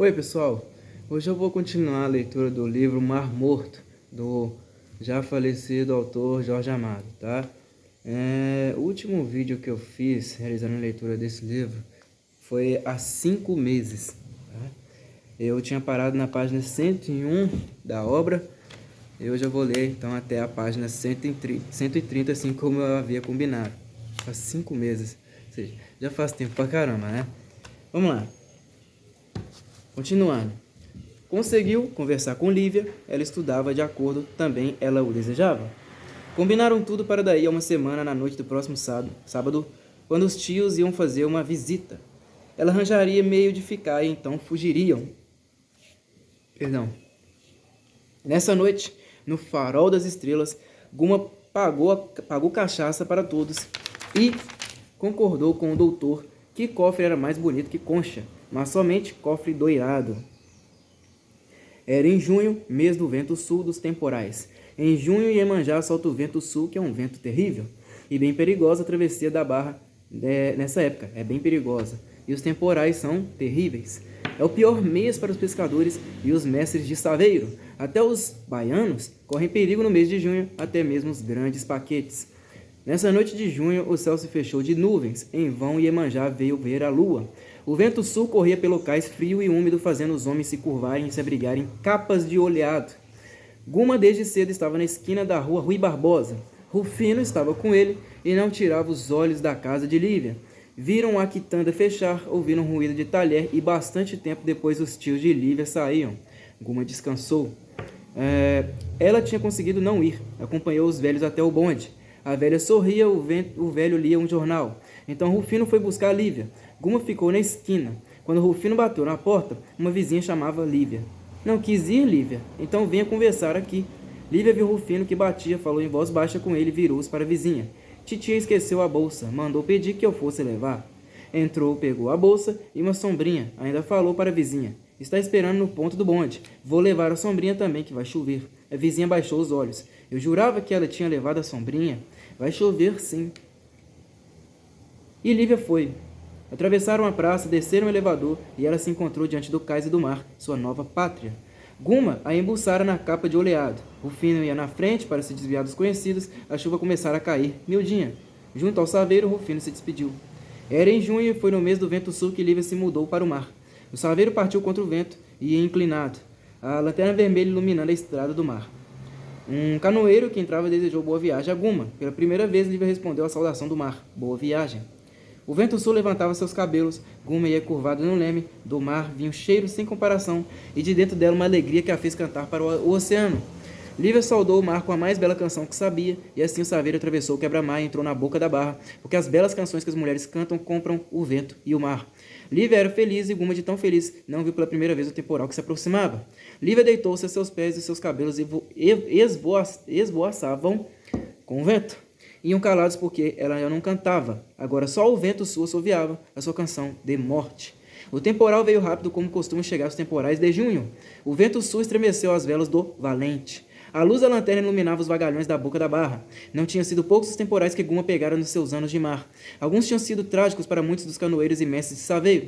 Oi pessoal, hoje eu vou continuar a leitura do livro Mar Morto, do já falecido autor Jorge Amado, tá? O último vídeo que eu fiz realizando a leitura desse livro foi há 5 meses, tá? Eu tinha parado na página 101 da obra, e hoje eu vou ler então até a página 130, assim como eu havia combinado. Faz 5 meses, ou seja, já faz tempo pra caramba, né? Vamos lá. Continuando. Conseguiu conversar com Lívia, ela estudava de acordo, também ela o desejava. Combinaram tudo para daí a uma semana na noite do próximo sábado, quando os tios iam fazer uma visita. Ela arranjaria meio de ficar e então fugiriam. Nessa noite, no farol das estrelas, Guma pagou cachaça para todos e concordou com o doutor que cofre era mais bonito que concha, mas somente cofre doirado. Era em junho, mês do vento sul dos temporais. Em junho, Iemanjá solta o vento sul, que é um vento terrível, e bem perigosa a travessia da barra nessa época. É bem perigosa. E os temporais são terríveis. É o pior mês para os pescadores e os mestres de saveiro. Até os baianos correm perigo no mês de junho, até mesmo os grandes paquetes. Nessa noite de junho, o céu se fechou de nuvens. Em vão, Iemanjá veio ver a lua. O vento sul corria pelo cais frio e úmido, fazendo os homens se curvarem e se abrigarem em capas de oleado. Guma desde cedo estava na esquina da rua Rui Barbosa. Rufino estava com ele e não tirava os olhos da casa de Lívia. Viram a quitanda fechar, ouviram um ruído de talher e bastante tempo depois os tios de Lívia saíam. Guma descansou. Ela tinha conseguido não ir. Acompanhou os velhos até o bonde. A velha sorria, o velho lia um jornal. Então Rufino foi buscar Lívia. Guma ficou na esquina. Quando Rufino bateu na porta, uma vizinha chamava Lívia. Não quis ir, Lívia? Então venha conversar aqui. Lívia viu Rufino que batia, falou em voz baixa com ele e virou-se para a vizinha. Titia esqueceu a bolsa, mandou pedir que eu fosse levar. Entrou, pegou a bolsa e uma sombrinha. Ainda falou para a vizinha. Está esperando no ponto do bonde. Vou levar a sombrinha também, que vai chover. A vizinha baixou os olhos. Eu jurava que ela tinha levado a sombrinha. Vai chover, sim. E Lívia foi. Atravessaram a praça, desceram o elevador e ela se encontrou diante do cais e do mar, sua nova pátria. Guma a embuçara na capa de oleado. Rufino ia na frente para se desviar dos conhecidos. A chuva começara a cair. Miudinha. Junto ao saveiro, Rufino se despediu. Era em junho e foi no mês do vento sul que Lívia se mudou para o mar. O saveiro partiu contra o vento e ia inclinado, a lanterna vermelha iluminando a estrada do mar. Um canoeiro que entrava desejou boa viagem a Guma. Pela primeira vez, Lívia respondeu à saudação do mar. Boa viagem. O vento sul levantava seus cabelos. Guma ia curvada no leme. Do mar vinha um cheiro sem comparação, e de dentro dela uma alegria que a fez cantar para o oceano. Lívia saudou o mar com a mais bela canção que sabia, e assim o saveiro atravessou o quebra-mar e entrou na boca da barra, porque as belas canções que as mulheres cantam compram o vento e o mar. Lívia era feliz e Guma, de tão feliz, não viu pela primeira vez o temporal que se aproximava. Lívia deitou-se a seus pés e seus cabelos esvoaçavam com o vento. Iam calados porque ela já não cantava. Agora só o vento sul assoviava a sua canção de morte. O temporal veio rápido como costumam chegar os temporais de junho. O vento sul estremeceu as velas do valente. A luz da lanterna iluminava os vagalhões da boca da barra. Não tinham sido poucos os temporais que Guma pegara nos seus anos de mar. Alguns tinham sido trágicos para muitos dos canoeiros e mestres de saveiro.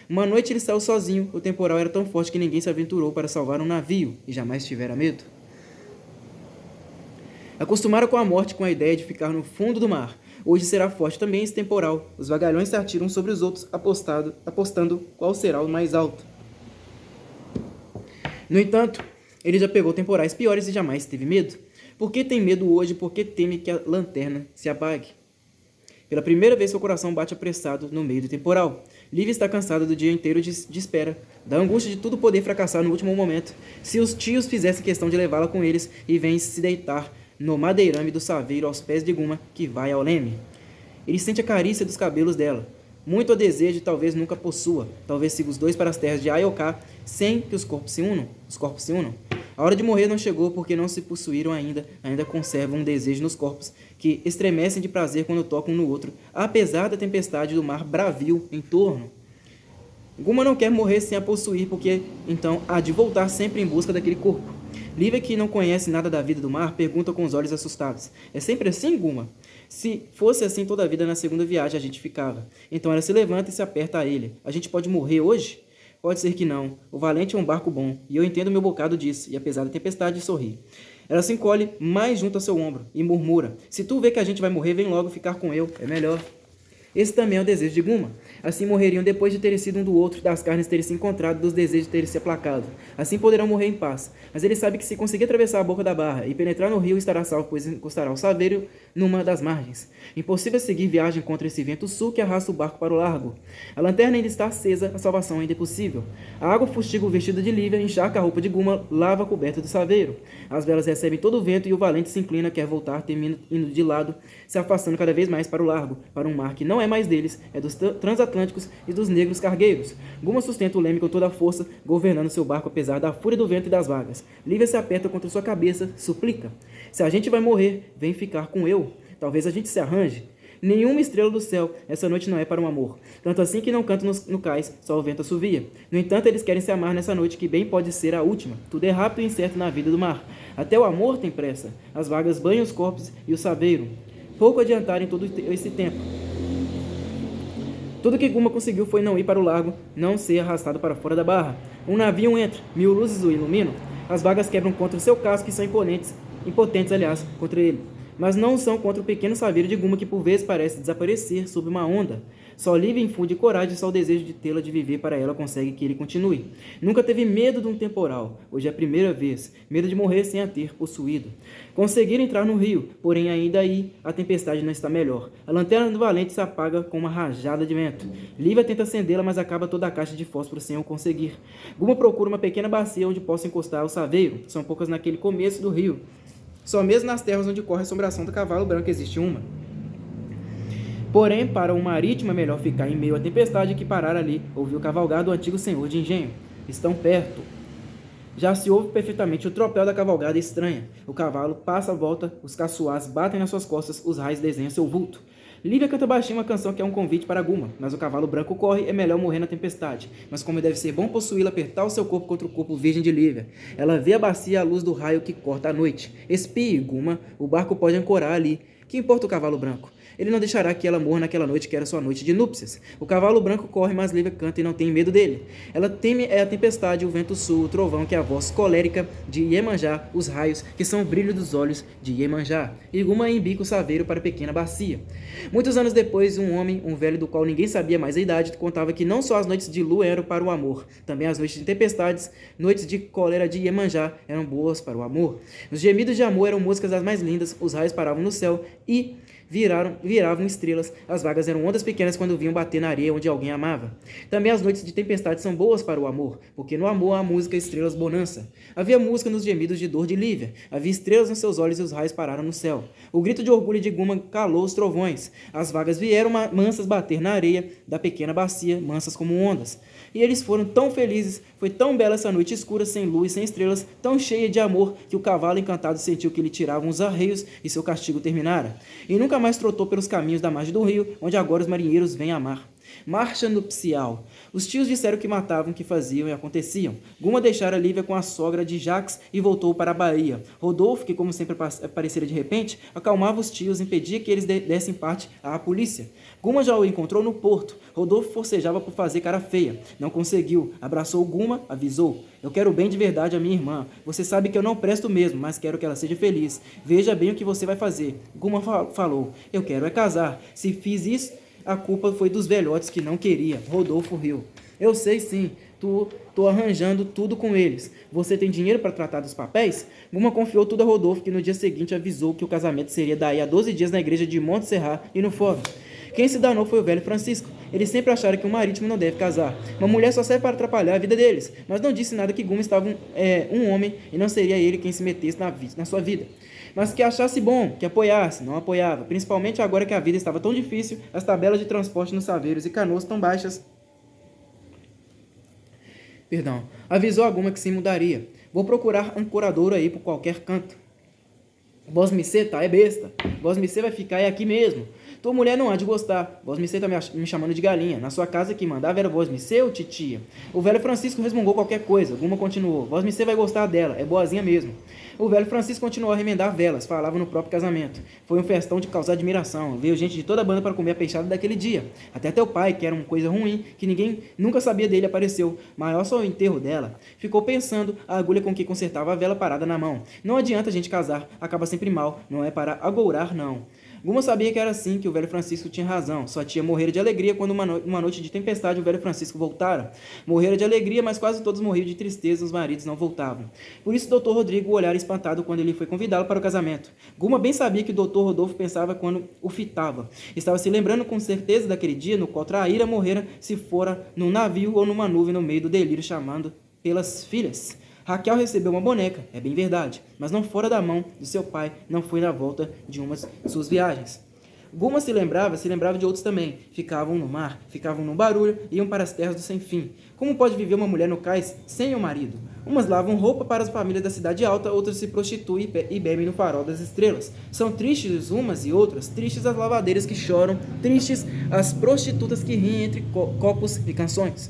Uma noite ele saiu sozinho. O temporal era tão forte que ninguém se aventurou para salvar um navio e jamais tivera medo. Acostumara com a morte com a ideia de ficar no fundo do mar. Hoje será forte também esse temporal. Os vagalhões se atiram sobre os outros, apostando qual será o mais alto. No entanto, ele já pegou temporais piores e jamais teve medo. Por que tem medo hoje? Porque teme que a lanterna se apague. Pela primeira vez seu coração bate apressado no meio do temporal. Lívia está cansada do dia inteiro de espera, da angústia de tudo poder fracassar no último momento. Se os tios fizessem questão de levá-la com eles e vêm se deitar no madeirame do saveiro aos pés de Guma, que vai ao leme. Ele sente a carícia dos cabelos dela. Muito a desejo e talvez nunca possua. Talvez siga os dois para as terras de Aioká, sem que os corpos se unam. A hora de morrer não chegou porque não se possuíram ainda. Ainda conservam um desejo nos corpos, que estremecem de prazer quando tocam um no outro, apesar da tempestade do mar bravio em torno. Guma não quer morrer sem a possuir, porque então há de voltar sempre em busca daquele corpo. Lívia, que não conhece nada da vida do mar, pergunta com os olhos assustados. É sempre assim, Guma? Se fosse assim toda a vida, na segunda viagem a gente ficava. Então ela se levanta e se aperta a ele. A gente pode morrer hoje? Pode ser que não. O Valente é um barco bom, e eu entendo meu bocado disso, e apesar da tempestade, sorri. Ela se encolhe mais junto ao seu ombro e murmura: se tu vê que a gente vai morrer, vem logo ficar com eu, é melhor. Esse também é o desejo de Guma. Assim morreriam depois de terem sido um do outro, das carnes terem se encontrado, dos desejos terem se aplacado. Assim poderão morrer em paz. Mas ele sabe que se conseguir atravessar a boca da barra e penetrar no rio, estará salvo, pois encostará o saveiro numa das margens. Impossível seguir viagem contra esse vento sul que arrasta o barco para o largo. A lanterna ainda está acesa, a salvação ainda é possível. A água fustiga o vestido de Lívia, encharca a roupa de Guma, lava a coberta do saveiro. As velas recebem todo o vento e o valente se inclina, quer voltar, termina indo de lado, se afastando cada vez mais para o largo, para um mar que não é mais deles, é dos transatlânticos e dos negros cargueiros. Guma sustenta o leme com toda a força, governando seu barco apesar da fúria do vento e das vagas. Lívia se aperta contra sua cabeça, suplica: se a gente vai morrer, vem ficar com eu. Talvez a gente se arranje. Nenhuma estrela do céu, essa noite não é para um amor. Tanto assim que não cantam no cais, só o vento assovia. No entanto, eles querem se amar nessa noite que bem pode ser a última. Tudo é rápido e incerto na vida do mar. Até o amor tem pressa. As vagas banham os corpos e o saveiro. Pouco adiantaram em todo esse tempo. Tudo que Guma conseguiu foi não ir para o largo, não ser arrastado para fora da barra. Um navio entra, 1000 luzes o iluminam. As vagas quebram contra o seu casco e são impotentes, aliás, contra ele. Mas não são contra o pequeno saveiro de Guma que por vezes parece desaparecer sob uma onda. Só Lívia infunde coragem, só o desejo de tê-la de viver para ela consegue que ele continue. Nunca teve medo de um temporal, hoje é a primeira vez, medo de morrer sem a ter possuído. Conseguiram entrar no rio, porém ainda aí a tempestade não está melhor. A lanterna do Valente se apaga com uma rajada de vento. Lívia tenta acendê-la, mas acaba toda a caixa de fósforo sem o conseguir. Guma procura uma pequena bacia onde possa encostar o saveiro, são poucas naquele começo do rio. Só mesmo nas terras onde corre a assombração do cavalo branco existe uma. Porém, para um marítimo é melhor ficar em meio à tempestade que parar ali, ouviu cavalgar do antigo senhor de engenho. Estão perto. Já se ouve perfeitamente o tropel da cavalgada estranha. O cavalo passa a volta, os caçoás batem nas suas costas, os raios desenham seu vulto. Lívia canta baixinho uma canção que é um convite para Guma, mas o cavalo branco corre, é melhor morrer na tempestade. Mas como deve ser bom possuí-la, apertar o seu corpo contra o corpo virgem de Lívia. Ela vê a bacia à luz do raio que corta a noite. Espie, Guma, o barco pode ancorar ali. Que importa o cavalo branco? Ele não deixará que ela morra naquela noite que era sua noite de núpcias. O cavalo branco corre, mas Lívia canta e não tem medo dele. Ela teme a tempestade, o vento sul, o trovão, que é a voz colérica de Iemanjá, os raios, que são o brilho dos olhos de Iemanjá. E Guma embica o saveiro para a pequena bacia. Muitos anos depois, um homem, um velho do qual ninguém sabia mais a idade, contava que não só as noites de lua eram para o amor, também as noites de tempestades, noites de cólera de Iemanjá eram boas para o amor. Os gemidos de amor eram músicas das mais lindas, os raios paravam no céu e viravam estrelas. As vagas eram ondas pequenas quando vinham bater na areia onde alguém amava. Também as noites de tempestade são boas para o amor, porque no amor há música, estrelas, bonança. Havia música nos gemidos de dor de Lívia. Havia estrelas nos seus olhos e os raios pararam no céu. O grito de orgulho de Guma calou os trovões. As vagas vieram mansas bater na areia da pequena bacia, mansas como ondas. E eles foram tão felizes, foi tão bela essa noite escura, sem luz, sem estrelas, tão cheia de amor, que o cavalo encantado sentiu que lhe tiravam os arreios e seu castigo terminara. E nunca mais trotou pelos caminhos da margem do rio, onde agora os marinheiros vêm amar. Marcha nupcial. Os tios disseram que matavam, que faziam e aconteciam. Guma deixara Lívia com a sogra de Jacques e voltou para a Bahia. Rodolfo, que como sempre aparecera de repente, acalmava os tios, impedia que eles dessem parte à polícia. Guma já o encontrou no porto. Rodolfo forcejava por fazer cara feia. Não conseguiu. Abraçou Guma, avisou: eu quero bem de verdade a minha irmã. Você sabe que eu não presto mesmo, mas quero que ela seja feliz. Veja bem o que você vai fazer. Guma falou: eu quero é casar. Se fiz isso, a culpa foi dos velhotes que não queria. Rodolfo riu. Eu sei sim, tô arranjando tudo com eles. Você tem dinheiro para tratar dos papéis? Guma confiou tudo a Rodolfo, que no dia seguinte avisou que o casamento seria daí a 12 dias na igreja de Montserrat e no fórum. Quem se danou foi o velho Francisco. Eles sempre acharam que um marítimo não deve casar. Uma mulher só serve para atrapalhar a vida deles. Mas não disse nada que Guma estava um homem e não seria ele quem se metesse na sua vida. Mas que achasse bom, que apoiasse, não apoiava. Principalmente agora que a vida estava tão difícil, as tabelas de transporte nos saveiros e canoas tão baixas. Avisou a Guma que se mudaria. Vou procurar ancoradouro aí por qualquer canto. Vosmecê tá é besta. Vosmecê vai ficar aqui mesmo. Tua mulher não há de gostar. Vosmecê está me chamando de galinha. Na sua casa quem mandava era Vosmecê ou titia? O velho Francisco resmungou qualquer coisa. Guma continuou. Vosmecê vai gostar dela. É boazinha mesmo. O velho Francisco continuou a remendar velas. Falava no próprio casamento. Foi um festão de causar admiração. Veio gente de toda a banda para comer a peixada daquele dia. Até teu pai, que era uma coisa ruim, que ninguém nunca sabia dele, apareceu. Maior só o enterro dela. Ficou pensando a agulha com que consertava a vela parada na mão. Não adianta a gente casar. Acaba sempre mal. Não é para agourar, não. Guma sabia que era assim, que o velho Francisco tinha razão. Sua tia morrera de alegria quando uma noite de tempestade o velho Francisco voltara. Morrera de alegria, mas quase todos morriam de tristeza, os maridos não voltavam. Por isso Dr. Rodrigo olhara espantado quando ele foi convidá-lo para o casamento. Guma bem sabia que o Dr. Rodolfo pensava quando o fitava. Estava se lembrando com certeza daquele dia no qual Traíra morrera se fora num navio ou numa nuvem no meio do delírio chamando pelas filhas. Raquel recebeu uma boneca, é bem verdade, mas não fora da mão de seu pai, não foi na volta de uma de suas viagens. Guma se lembrava de outros também. Ficavam no mar, ficavam no barulho, iam para as terras do sem fim. Como pode viver uma mulher no cais sem o marido? Umas lavam roupa para as famílias da cidade alta, outras se prostituem e bebem no farol das estrelas. São tristes umas e outras, tristes as lavadeiras que choram, tristes as prostitutas que riem entre copos e canções.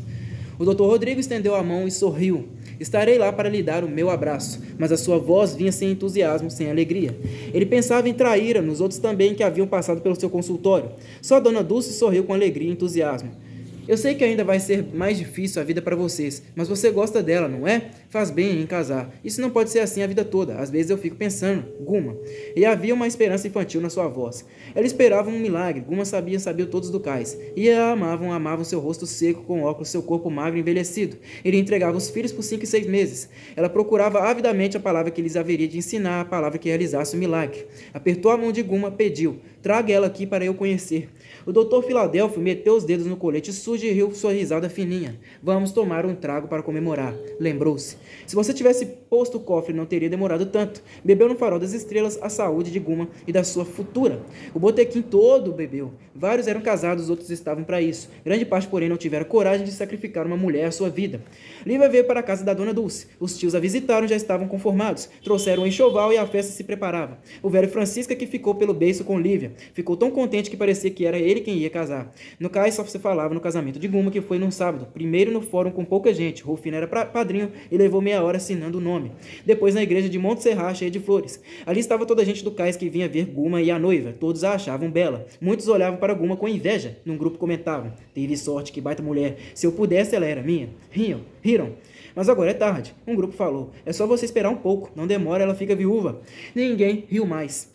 O Dr. Rodrigo estendeu a mão e sorriu. Estarei lá para lhe dar o meu abraço, mas a sua voz vinha sem entusiasmo, sem alegria. Ele pensava em Traíra, nos outros também que haviam passado pelo seu consultório. Só Dona Dulce sorriu com alegria e entusiasmo. Eu sei que ainda vai ser mais difícil a vida para vocês, mas você gosta dela, não é? Faz bem em casar. Isso não pode ser assim a vida toda. Às vezes eu fico pensando, Guma. E havia uma esperança infantil na sua voz. Ela esperava um milagre. Guma sabia todos do cais. E a amavam seu rosto seco com óculos, seu corpo magro e envelhecido. Ele entregava os filhos por 5 e 6 meses. Ela procurava avidamente a palavra que lhes haveria de ensinar, a palavra que realizasse o milagre. Apertou a mão de Guma, pediu, traga ela aqui para eu conhecer. O doutor Filadélfio meteu os dedos no colete sujo e riu sua risada fininha. Vamos tomar um trago para comemorar. Lembrou-se. Se você tivesse posto o cofre, não teria demorado tanto. Bebeu no farol das estrelas a saúde de Guma e da sua futura. O botequim todo bebeu. Vários eram casados, outros estavam para isso. Grande parte, porém, não tiveram coragem de sacrificar uma mulher à sua vida. Lívia veio para a casa da dona Dulce. Os tios a visitaram, já estavam conformados. Trouxeram um enxoval e a festa se preparava. O velho Francisca que ficou pelo beiço com Lívia. Ficou tão contente que parecia que era ele quem ia casar. No cais só se falava no casamento de Guma, que foi num sábado. Primeiro no fórum com pouca gente. Rufino era padrinho e levou meia hora assinando o nome. Depois na igreja de Montserrat, cheia de flores. Ali estava toda a gente do cais que vinha ver Guma e a noiva. Todos a achavam bela. Muitos olhavam para Guma com inveja. Num grupo comentavam: teve sorte, que baita mulher. Se eu pudesse, ela era minha. Riram. Mas agora é tarde. Um grupo falou: é só você esperar um pouco. Não demora, ela fica viúva. Ninguém riu mais.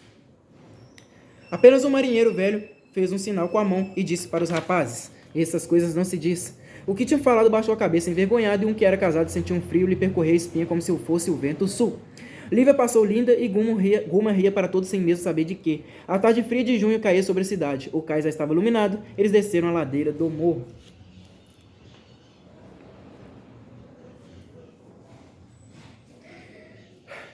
Apenas um marinheiro velho fez um sinal com a mão e disse para os rapazes: essas coisas não se diz. O que tinha falado baixou a cabeça envergonhado e um que era casado sentiu um frio lhe percorrer a espinha como se fosse o vento sul. Lívia passou linda e Guma ria para todos sem mesmo saber de quê. A tarde fria de junho caía sobre a cidade. O cais já estava iluminado. Eles desceram a ladeira do morro.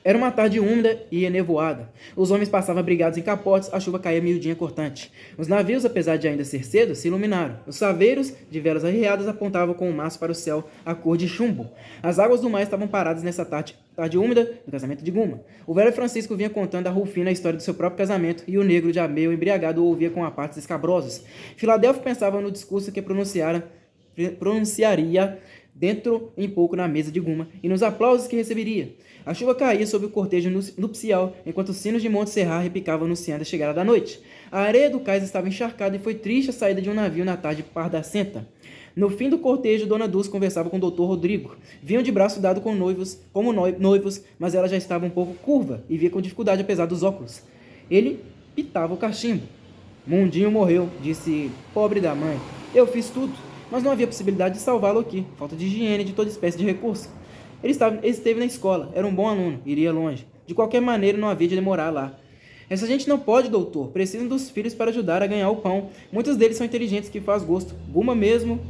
Era uma tarde úmida e enevoada. Os homens passavam abrigados em capotes, a chuva caía miudinha cortante. Os navios, apesar de ainda ser cedo, se iluminaram. Os saveiros, de velas arriadas, apontavam com o maço para o céu a cor de chumbo. As águas do mar estavam paradas nessa tarde úmida do casamento de Guma. O velho Francisco vinha contando a Rufina a história do seu próprio casamento e o negro, já meio embriagado, o ouvia com apartes escabrosos. Filadélfio pensava no discurso que pronunciaria dentro em pouco na mesa de Guma e nos aplausos que receberia. A chuva caía sobre o cortejo nupcial, enquanto os sinos de Montserrat repicavam anunciando a chegada da noite. A areia do cais estava encharcada e foi triste a saída de um navio na tarde pardacenta. No fim do cortejo, Dona Dulce conversava com o Dr. Rodrigo. Vinham de braço dado como noivos, mas ela já estava um pouco curva e via com dificuldade apesar dos óculos. Ele pitava o cachimbo. Mundinho morreu, disse pobre da mãe. Eu fiz tudo, mas não havia possibilidade de salvá-lo aqui. Falta de higiene, de toda espécie de recurso. Ele esteve na escola, era um bom aluno, iria longe. De qualquer maneira, não havia de demorar lá. Essa gente não pode, doutor. Precisam dos filhos para ajudar a ganhar o pão. Muitos deles são inteligentes, que faz gosto. Guma mesmo.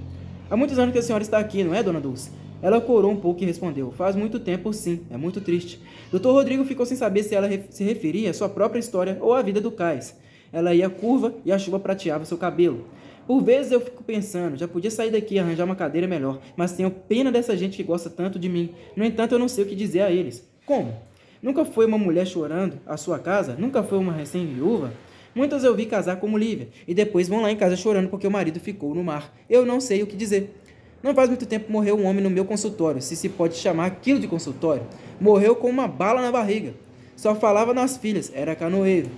Há muitos anos que a senhora está aqui, não é, Dona Dulce? Ela corou um pouco e respondeu: faz muito tempo, sim. É muito triste. Dr. Rodrigo ficou sem saber se ela se referia à sua própria história ou à vida do cais. Ela ia curva e a chuva prateava seu cabelo. Por vezes eu fico pensando, já podia sair daqui e arranjar uma cadeira melhor, mas tenho pena dessa gente que gosta tanto de mim. No entanto, eu não sei o que dizer a eles. Como? Nunca foi uma mulher chorando à sua casa? Nunca foi uma recém-viúva? Muitas eu vi casar como Lívia, e depois vão lá em casa chorando porque o marido ficou no mar. Eu não sei o que dizer. Não faz muito tempo morreu um homem no meu consultório, se pode chamar aquilo de consultório. Morreu com uma bala na barriga. Só falava nas filhas, era canoeiro.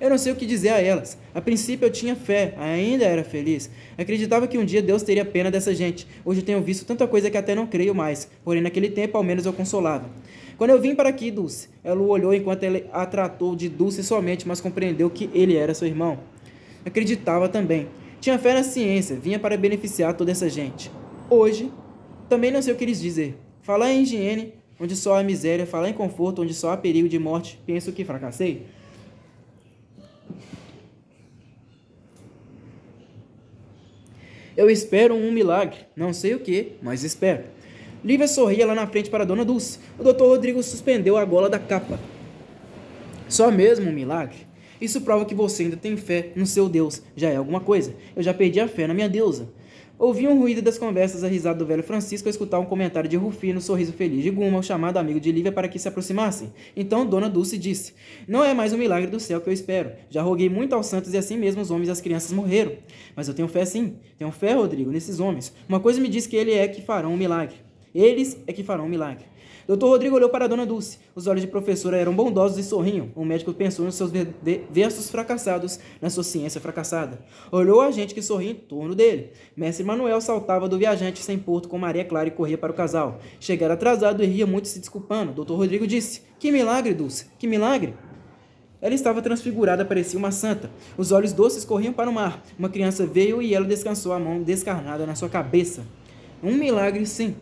Eu não sei o que dizer a elas. A princípio eu tinha fé, ainda era feliz. Acreditava que um dia Deus teria pena dessa gente. Hoje eu tenho visto tanta coisa que até não creio mais. Porém, naquele tempo, ao menos eu consolava. Quando eu vim para aqui, Dulce, ela o olhou enquanto ele a tratou de Dulce somente, mas compreendeu que ele era seu irmão. Acreditava também. Tinha fé na ciência, vinha para beneficiar toda essa gente. Hoje, também não sei o que lhes dizer. Falar em higiene, onde só há miséria, falar em conforto, onde só há perigo de morte, penso que fracassei. Eu espero um milagre, não sei o que, mas espero. Lívia sorria lá na frente para Dona Dulce. O Dr. Rodrigo suspendeu a gola da capa. Só mesmo um milagre? Isso prova que você ainda tem fé no seu Deus. Já é alguma coisa. Eu já perdi a fé na minha deusa. Ouvi um ruído das conversas, a risada do velho Francisco, a escutar um comentário de Rufino, o sorriso feliz de Guma, o chamado amigo de Lívia para que se aproximassem. Então Dona Dulce disse: Não é mais um milagre do céu que eu espero. Já roguei muito aos santos e assim mesmo os homens e as crianças morreram. Mas eu tenho fé sim. Tenho fé, Rodrigo, nesses homens. Uma coisa me diz que ele é que farão um milagre. Eles é que farão um milagre. Dr. Rodrigo olhou para Dona Dulce. Os olhos de professora eram bondosos e sorriam. O médico pensou nos seus versos fracassados, na sua ciência fracassada. Olhou a gente que sorria em torno dele. Mestre Manuel saltava do viajante sem porto com Maria Clara e corria para o casal. Chegara atrasado e ria muito se desculpando. Dr. Rodrigo disse: Que milagre, Dulce, que milagre! Ela estava transfigurada, parecia uma santa. Os olhos doces corriam para o mar. Uma criança veio e ela descansou a mão descarnada na sua cabeça. Um milagre, sim.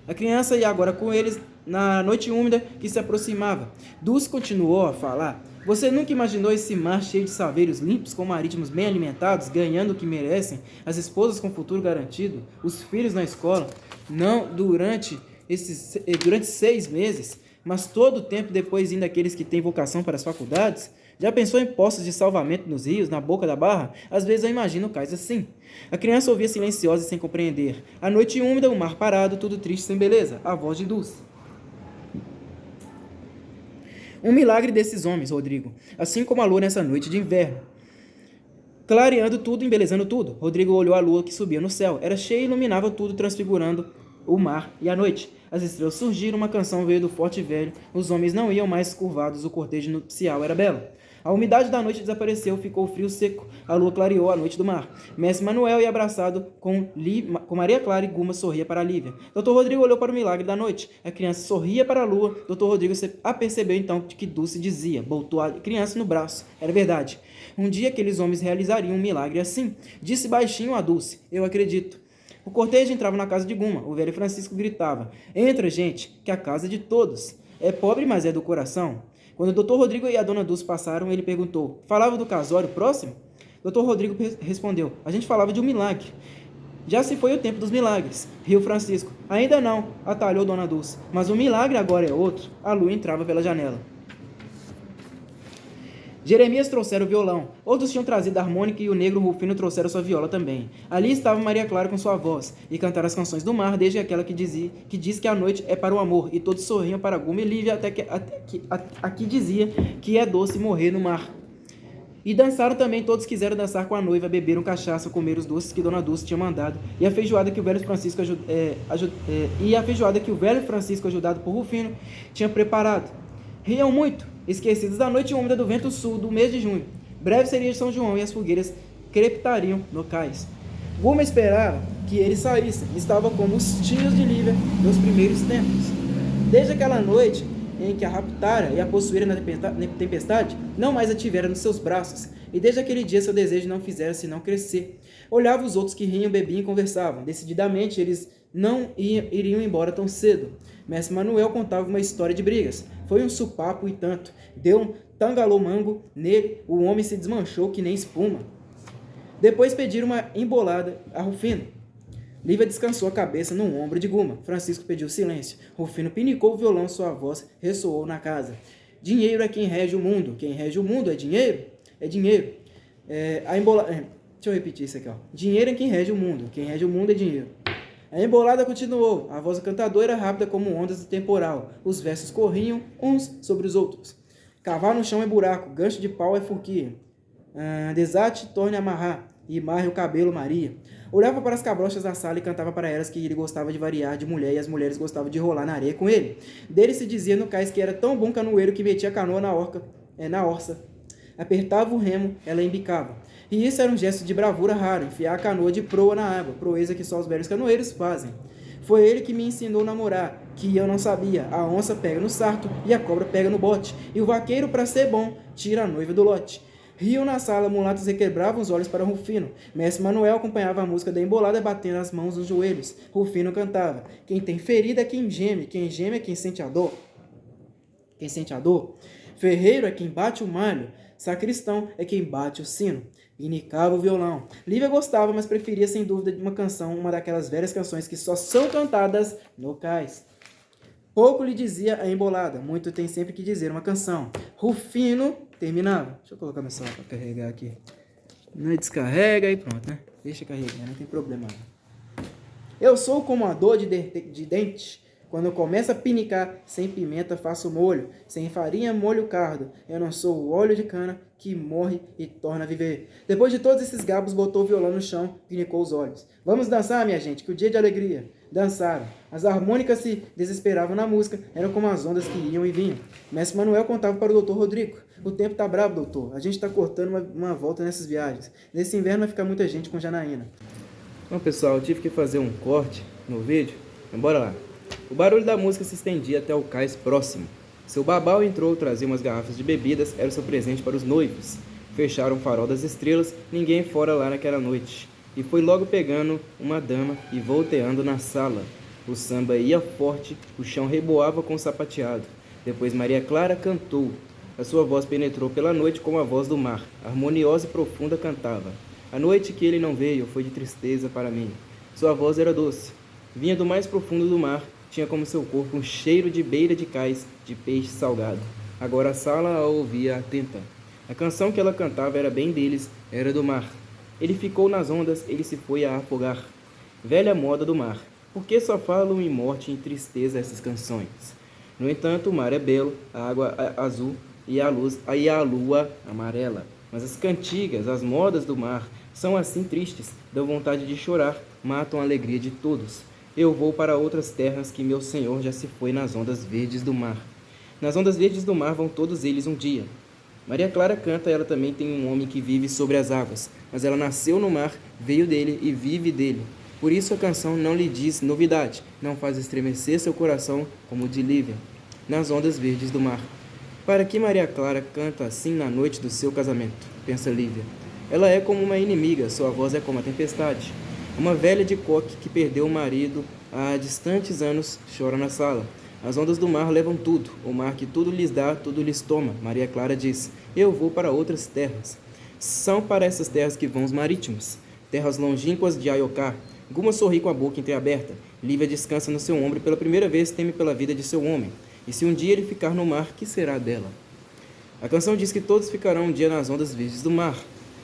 A criança ia agora com eles na noite úmida que se aproximava. Dulce continuou a falar. Você nunca imaginou esse mar cheio de saveiros limpos, com marítimos bem alimentados, ganhando o que merecem, as esposas com futuro garantido, os filhos na escola? Não durante 6 meses, mas todo o tempo depois indo aqueles que têm vocação para as faculdades? Já pensou em postos de salvamento nos rios, na boca da barra? Às vezes eu imagino cais assim. A criança ouvia silenciosa e sem compreender. A noite úmida, o mar parado, tudo triste sem beleza. A voz de Dulce. Um milagre desses homens, Rodrigo. Assim como a lua nessa noite de inverno. Clareando tudo, embelezando tudo. Rodrigo olhou a lua que subia no céu. Era cheia e iluminava tudo, transfigurando o mar e a noite. As estrelas surgiram, uma canção veio do forte velho. Os homens não iam mais curvados, o cortejo nupcial era belo. A umidade da noite desapareceu, ficou frio seco. A lua clareou a noite do mar. Mestre Manuel ia abraçado com Maria Clara e Guma sorria para a Lívia. Dr. Rodrigo olhou para o milagre da noite. A criança sorria para a lua. Dr. Rodrigo percebeu então que Dulce dizia. Botou a criança no braço. Era verdade. Um dia aqueles homens realizariam um milagre assim. Disse baixinho a Dulce. Eu acredito. O cortejo entrava na casa de Guma. O velho Francisco gritava. Entra, gente, que a casa é de todos. É pobre, mas é do coração. Quando o Dr. Rodrigo e a Dona Dulce passaram, ele perguntou: falava do casório próximo? Dr. Rodrigo respondeu: a gente falava de um milagre. Já se foi o tempo dos milagres. Riu Francisco. Ainda não, atalhou Dona Dulce. Mas o milagre agora é outro. A lua entrava pela janela. Jeremias trouxera o violão. Outros tinham trazido a harmônica e o negro Rufino trouxera sua viola também. Ali estava Maria Clara com sua voz, e cantaram as canções do mar, desde aquela que diz que a noite é para o amor, e todos sorriam para Guma e Lívia, até que dizia que é doce morrer no mar. E dançaram também, todos quiseram dançar com a noiva, beberam cachaça, comeram os doces que Dona Dulce tinha mandado, e a feijoada que o velho Francisco, ajudado por Rufino, tinha preparado. Riam muito, esquecidos da noite úmida do vento sul do mês de junho. Breve seria São João e as fogueiras crepitariam no cais. Guma esperava que eles saíssem. Estava como os tios de Lívia nos primeiros tempos. Desde aquela noite em que a raptara e a possuíra na tempestade, não mais a tivera nos seus braços, e desde aquele dia seu desejo não fizera senão crescer. Olhava os outros que riam, bebiam e conversavam. Decididamente eles não iriam embora tão cedo. Mestre Manuel contava uma história de brigas. Foi um supapo e tanto. Deu um tangalomango nele, o homem se desmanchou que nem espuma. Depois pediram uma embolada a Rufino. Lívia descansou a cabeça no ombro de Guma. Francisco pediu silêncio. Rufino pinicou o violão, sua voz ressoou na casa. Dinheiro é quem rege o mundo. Quem rege o mundo é dinheiro? É dinheiro. Deixa eu repetir isso aqui, ó. Dinheiro é quem rege o mundo. Quem rege o mundo é dinheiro. A embolada continuou. A voz do cantador era rápida como ondas do temporal. Os versos corriam uns sobre os outros. Cavar no chão é buraco. Gancho de pau é forquilha. Desate, torne a amarrar, e marre o cabelo, Maria. Olhava para as cabrochas da sala e cantava para elas que ele gostava de variar de mulher e as mulheres gostavam de rolar na areia com ele. Dele se dizia no cais que era tão bom canoeiro que metia a canoa na orça. Apertava o remo, ela embicava. E isso era um gesto de bravura raro, enfiar a canoa de proa na água, proeza que só os velhos canoeiros fazem. Foi ele que me ensinou a namorar, que eu não sabia. A onça pega no sarto e a cobra pega no bote. E o vaqueiro, para ser bom, tira a noiva do lote. Riam na sala, mulatos requebravam os olhos para Rufino. Mestre Manuel acompanhava a música da embolada, batendo as mãos nos joelhos. Rufino cantava: quem tem ferida é quem geme é quem sente a dor. Quem sente a dor. Ferreiro é quem bate o malho. Sacristão é quem bate o sino. Inicava o violão. Lívia gostava, mas preferia sem dúvida de uma canção, uma daquelas velhas canções que só são cantadas no cais. Pouco lhe dizia a embolada, muito tem sempre que dizer uma canção. Rufino terminava. Deixa eu colocar meu celular para carregar aqui. Não descarrega e pronto, né? Deixa carregar, não tem problema. Eu sou como a dor de dente. Quando começa a pinicar, sem pimenta faço molho, sem farinha molho cardo. Eu não sou o óleo de cana que morre e torna a viver. Depois de todos esses gabos, botou o violão no chão, pinicou os olhos. Vamos dançar, minha gente, que o dia é de alegria. Dançaram. As harmônicas se desesperavam na música, eram como as ondas que iam e vinham. Mestre Manuel contava para o doutor Rodrigo. O tempo tá bravo, doutor. A gente tá cortando uma volta nessas viagens. Nesse inverno vai ficar muita gente com Janaína. Bom, pessoal, eu tive que fazer um corte no vídeo. Então, bora lá. O barulho da música se estendia até o cais próximo. Seu babau entrou, trazia umas garrafas de bebidas, era o seu presente para os noivos. Fecharam o farol das estrelas, ninguém fora lá naquela noite. E foi logo pegando uma dama e volteando na sala. O samba ia forte, o chão reboava com o sapateado. Depois Maria Clara cantou. A sua voz penetrou pela noite como a voz do mar. Harmoniosa e profunda cantava. A noite que ele não veio foi de tristeza para mim. Sua voz era doce. Vinha do mais profundo do mar. Tinha como seu corpo um cheiro de beira de cais, de peixe salgado. Agora a sala a ouvia atenta. A canção que ela cantava era bem deles, era do mar. Ele ficou nas ondas, ele se foi a afogar. Velha moda do mar. Por que só falam em morte e em tristeza essas canções? No entanto, o mar é belo, a água é azul e a lua amarela. Mas as cantigas, as modas do mar, são assim tristes, dão vontade de chorar, matam a alegria de todos. Eu vou para outras terras que meu senhor já se foi nas ondas verdes do mar. Nas ondas verdes do mar vão todos eles um dia. Maria Clara canta, ela também tem um homem que vive sobre as águas, mas ela nasceu no mar, veio dele e vive dele. Por isso a canção não lhe diz novidade, não faz estremecer seu coração como o de Lívia, nas ondas verdes do mar. Para que Maria Clara canta assim na noite do seu casamento? Pensa Lívia. Ela é como uma inimiga, sua voz é como a tempestade. Uma velha de coque que perdeu o marido há distantes anos chora na sala. As ondas do mar levam tudo. O mar que tudo lhes dá, tudo lhes toma. Maria Clara diz, eu vou para outras terras. São para essas terras que vão os marítimos. Terras longínquas de Aiocá. Guma sorri com a boca entreaberta. Lívia descansa no seu ombro e pela primeira vez teme pela vida de seu homem. E se um dia ele ficar no mar, que será dela? A canção diz que todos ficarão um dia nas ondas verdes do mar.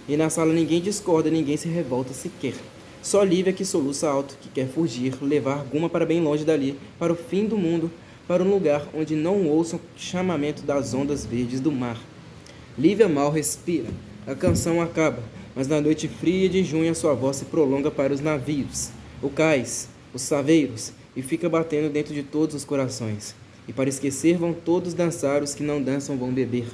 E na sala ninguém discorda, ninguém se revolta sequer. Só Lívia que soluça alto, que quer fugir, levar Guma para bem longe dali, para o fim do mundo, para um lugar onde não ouçam o chamamento das ondas verdes do mar. Lívia mal respira. A canção acaba, mas na noite fria de junho a sua voz se prolonga para os navios, o cais, os saveiros, e fica batendo dentro de todos os corações. E para esquecer vão todos dançar, os que não dançam vão beber.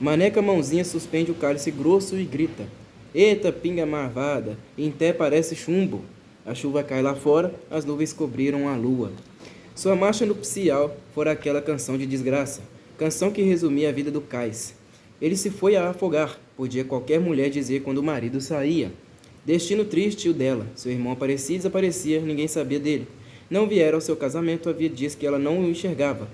Maneca Mãozinha suspende o cálice grosso e grita. Eita, pinga marvada, em té parece chumbo. A chuva cai lá fora, as nuvens cobriram a lua. Sua marcha nupcial fora aquela canção de desgraça, canção que resumia a vida do cais. Ele se foi a afogar, podia qualquer mulher dizer quando o marido saía. Destino triste o dela, seu irmão aparecia e desaparecia, ninguém sabia dele. Não vieram ao seu casamento, havia dias que ela não o enxergava.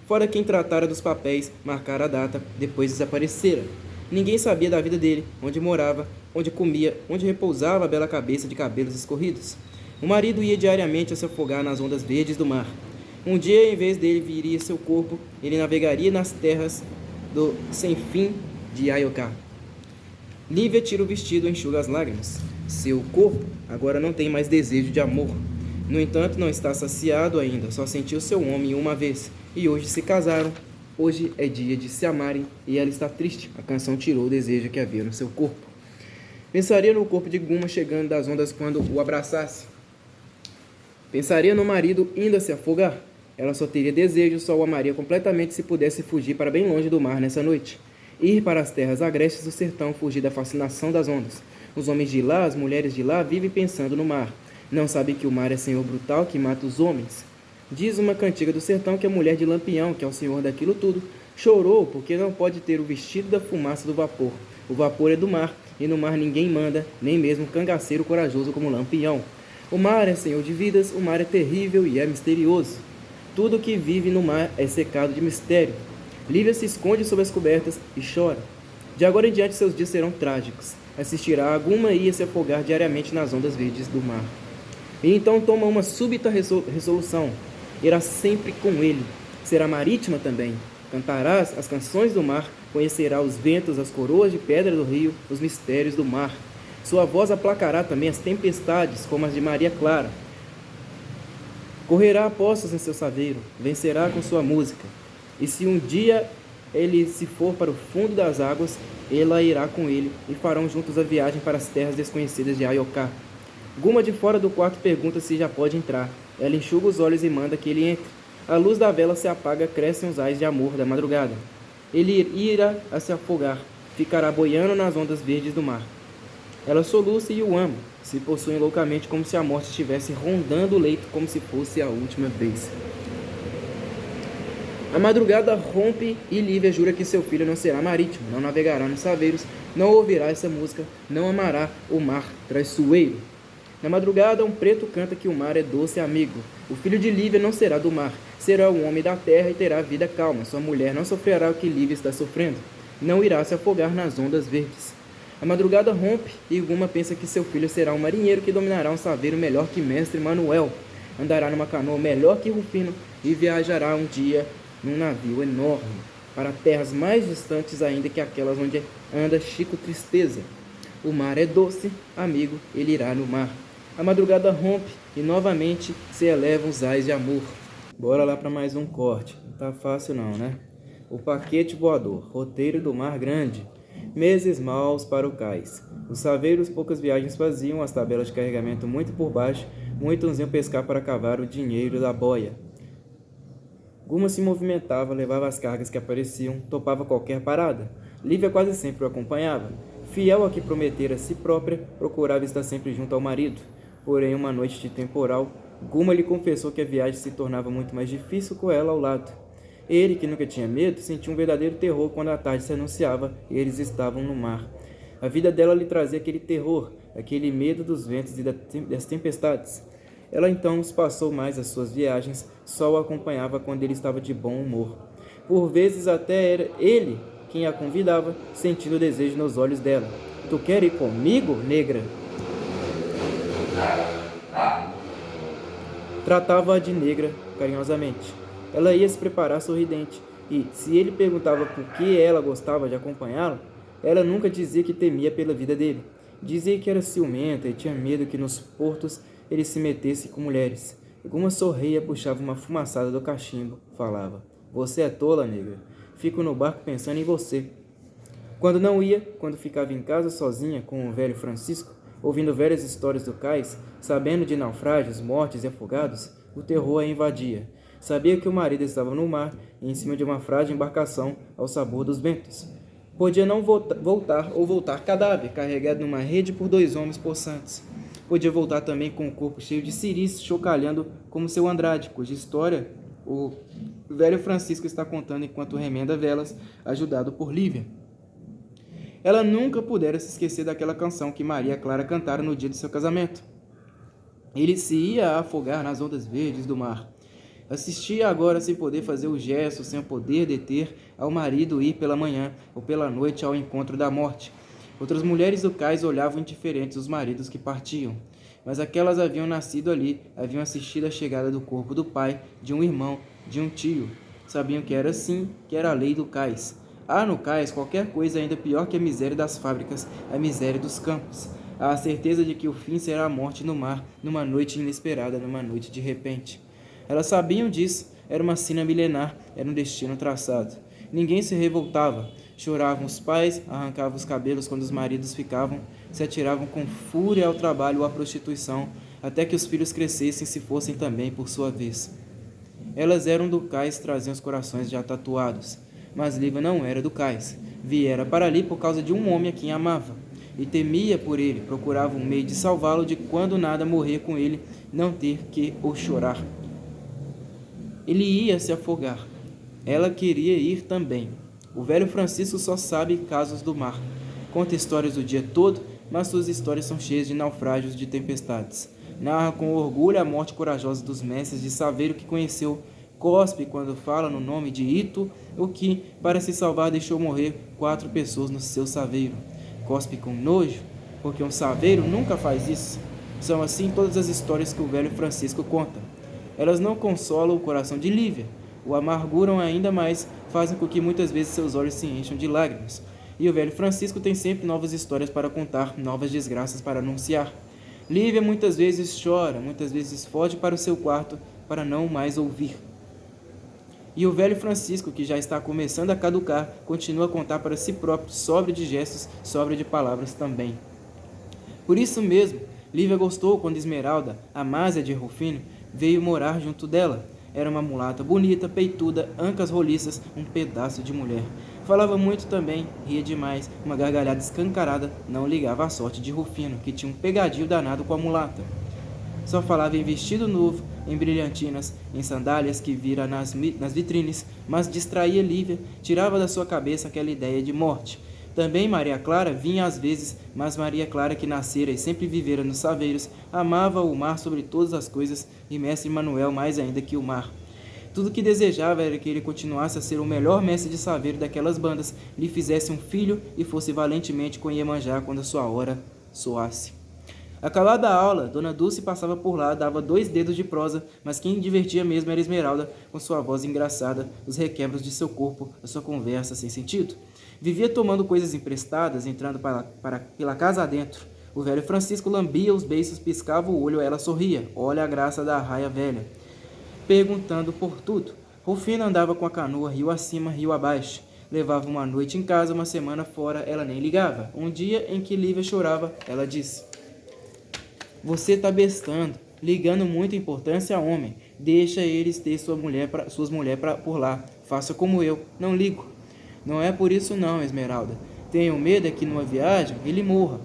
Fora quem tratara dos papéis, marcara a data, depois desaparecera. Ninguém sabia da vida dele, onde morava, onde comia, onde repousava a bela cabeça de cabelos escorridos. O marido ia diariamente a se afogar nas ondas verdes do mar. Um dia, em vez dele, viria seu corpo, ele navegaria nas terras do sem fim de Aiocá. Lívia tira o vestido e enxuga as lágrimas. Seu corpo agora não tem mais desejo de amor. No entanto, não está saciado ainda, só sentiu seu homem uma vez, e hoje se casaram. Hoje é dia de se amarem e ela está triste. A canção tirou o desejo que havia no seu corpo. Pensaria no corpo de Guma chegando das ondas quando o abraçasse. Pensaria no marido indo a se afogar. Ela só teria desejo, só o amaria completamente se pudesse fugir para bem longe do mar nessa noite. Ir para as terras agrestes do sertão, fugir da fascinação das ondas. Os homens de lá, as mulheres de lá, vivem pensando no mar. Não sabem que o mar é senhor brutal que mata os homens. Diz uma cantiga do sertão que a mulher de Lampião, que é o senhor daquilo tudo, chorou porque não pode ter o vestido da fumaça do vapor. O vapor é do mar, e no mar ninguém manda, nem mesmo um cangaceiro corajoso como Lampião. O mar é senhor de vidas, o mar é terrível e é misterioso. Tudo que vive no mar é secado de mistério. Lívia se esconde sob as cobertas e chora. De agora em diante seus dias serão trágicos. Assistirá a Guma e ia se afogar diariamente nas ondas verdes do mar. E então toma uma súbita resolução. Irá sempre com ele. Será marítima também. Cantará as canções do mar, conhecerá os ventos, as coroas de pedra do rio, os mistérios do mar. Sua voz aplacará também as tempestades, como as de Maria Clara. Correrá a postos em seu saveiro, vencerá com sua música. E se um dia ele se for para o fundo das águas, ela irá com ele, e farão juntos a viagem para as terras desconhecidas de Ayoká. Guma de fora do quarto pergunta se já pode entrar. Ela enxuga os olhos e manda que ele entre. A luz da vela se apaga, crescem os ais de amor da madrugada. Ele irá a se afogar, ficará boiando nas ondas verdes do mar. Ela soluça e o ama, se possuem loucamente como se a morte estivesse rondando o leito como se fosse a última vez. A madrugada rompe e Lívia jura que seu filho não será marítimo, não navegará nos saveiros, não ouvirá essa música, não amará o mar traiçoeiro. Na madrugada, um preto canta que o mar é doce amigo. O filho de Lívia não será do mar, será um homem da terra e terá vida calma. Sua mulher não sofrerá o que Lívia está sofrendo, não irá se afogar nas ondas verdes. A madrugada rompe e Guma pensa que seu filho será um marinheiro que dominará um saveiro melhor que mestre Manuel, andará numa canoa melhor que Rufino e viajará um dia num navio enorme para terras mais distantes ainda que aquelas onde anda Chico Tristeza. O mar é doce, amigo, ele irá no mar. A madrugada rompe e novamente se elevam os ais de amor. Bora lá para mais um corte. Não tá fácil não, né? O paquete voador, roteiro do Mar Grande. Meses maus para o cais. Os saveiros poucas viagens faziam, as tabelas de carregamento muito por baixo, muitos iam pescar para cavar o dinheiro da boia. Guma se movimentava, levava as cargas que apareciam, topava qualquer parada. Lívia quase sempre o acompanhava. Fiel a que prometera a si própria, procurava estar sempre junto ao marido. Porém, uma noite de temporal, Guma lhe confessou que a viagem se tornava muito mais difícil com ela ao lado. Ele, que nunca tinha medo, sentia um verdadeiro terror quando a tarde se anunciava e eles estavam no mar. A vida dela lhe trazia aquele terror, aquele medo dos ventos e das tempestades. Ela então passou mais as suas viagens, só o acompanhava quando ele estava de bom humor. Por vezes até era ele quem a convidava, sentindo o desejo nos olhos dela. Tu quer ir comigo, negra? Tratava-a de negra carinhosamente. Ela ia se preparar sorridente, e, se ele perguntava por que ela gostava de acompanhá-lo, ela nunca dizia que temia pela vida dele. Dizia que era ciumenta e tinha medo que nos portos ele se metesse com mulheres. Guma sorria, puxava uma fumaçada do cachimbo, falava: Você é tola, negra. Fico no barco pensando em você. Quando não ia, quando ficava em casa sozinha com o velho Francisco, ouvindo velhas histórias do cais, sabendo de naufrágios, mortes e afogados, o terror a invadia. Sabia que o marido estava no mar, em cima de uma frágil embarcação, ao sabor dos ventos. Podia não voltar cadáver, carregado numa rede por 2 homens possantes. Podia voltar também com o corpo cheio de ciris, chocalhando como seu Andrade, cuja história o velho Francisco está contando enquanto remenda velas, ajudado por Lívia. Ela nunca pudera se esquecer daquela canção que Maria Clara cantara no dia de seu casamento. Ele se ia afogar nas ondas verdes do mar. Assistia agora sem poder fazer o gesto, sem poder deter ao marido ir pela manhã ou pela noite ao encontro da morte. Outras mulheres do cais olhavam indiferentes os maridos que partiam, mas aquelas haviam nascido ali, haviam assistido à chegada do corpo do pai, de um irmão, de um tio. Sabiam que era assim, que era a lei do cais. Há no cais qualquer coisa ainda pior que a miséria das fábricas, a miséria dos campos. Há a certeza de que o fim será a morte no mar, numa noite inesperada, numa noite de repente. Elas sabiam disso, era uma sina milenar, era um destino traçado. Ninguém se revoltava. Choravam os pais, arrancavam os cabelos quando os maridos ficavam, se atiravam com fúria ao trabalho ou à prostituição, até que os filhos crescessem e se fossem também por sua vez. Elas eram do cais, traziam os corações já tatuados. Mas Lívia não era do cais. Viera para ali por causa de um homem a quem amava. E temia por ele, procurava um meio de salvá-lo de quando nada morrer com ele, não ter que o chorar. Ele ia se afogar. Ela queria ir também. O velho Francisco só sabe casos do mar. Conta histórias o dia todo, mas suas histórias são cheias de naufrágios e de tempestades. Narra com orgulho a morte corajosa dos mestres de Saveiro que conheceu. Cospe quando fala no nome de Ito, o que, para se salvar, deixou morrer 4 pessoas no seu saveiro. Cospe com nojo, porque um saveiro nunca faz isso. São assim todas as histórias que o velho Francisco conta. Elas não consolam o coração de Lívia, o amarguram ainda mais, fazem com que muitas vezes seus olhos se encham de lágrimas. E o velho Francisco tem sempre novas histórias para contar, novas desgraças para anunciar. Lívia muitas vezes chora, muitas vezes foge para o seu quarto para não mais ouvir. E o velho Francisco, que já está começando a caducar, continua a contar para si próprio, sobra de gestos, sobra de palavras também. Por isso mesmo, Lívia gostou quando Esmeralda, a Másia de Rufino, veio morar junto dela. Era uma mulata bonita, peituda, ancas roliças, um pedaço de mulher. Falava muito também, ria demais, uma gargalhada escancarada, não ligava à sorte de Rufino, que tinha um pegadinho danado com a mulata. Só falava em vestido novo, em brilhantinas, em sandálias que vira nas vitrines, mas distraía Lívia, tirava da sua cabeça aquela ideia de morte. Também Maria Clara vinha às vezes, mas Maria Clara, que nascera e sempre vivera nos saveiros, amava o mar sobre todas as coisas e mestre Manuel mais ainda que o mar. Tudo que desejava era que ele continuasse a ser o melhor mestre de saveiro daquelas bandas, lhe fizesse um filho e fosse valentemente com Iemanjá quando a sua hora soasse. Acabada a aula, Dona Dulce passava por lá, dava 2 dedos de prosa, mas quem divertia mesmo era Esmeralda, com sua voz engraçada, os requebros de seu corpo, a sua conversa sem sentido. Vivia tomando coisas emprestadas, entrando pela casa adentro. O velho Francisco lambia os beiços, piscava o olho, ela sorria. Olha a graça da arraia velha. Perguntando por tudo. Rufino andava com a canoa rio acima, rio abaixo. Levava uma noite em casa, uma semana fora, ela nem ligava. Um dia em que Lívia chorava, ela disse: "Você está bestando, ligando muita importância a homem. Deixa eles ter suas mulheres por lá. Faça como eu, não ligo." "Não é por isso não, Esmeralda. Tenho medo é que numa viagem ele morra."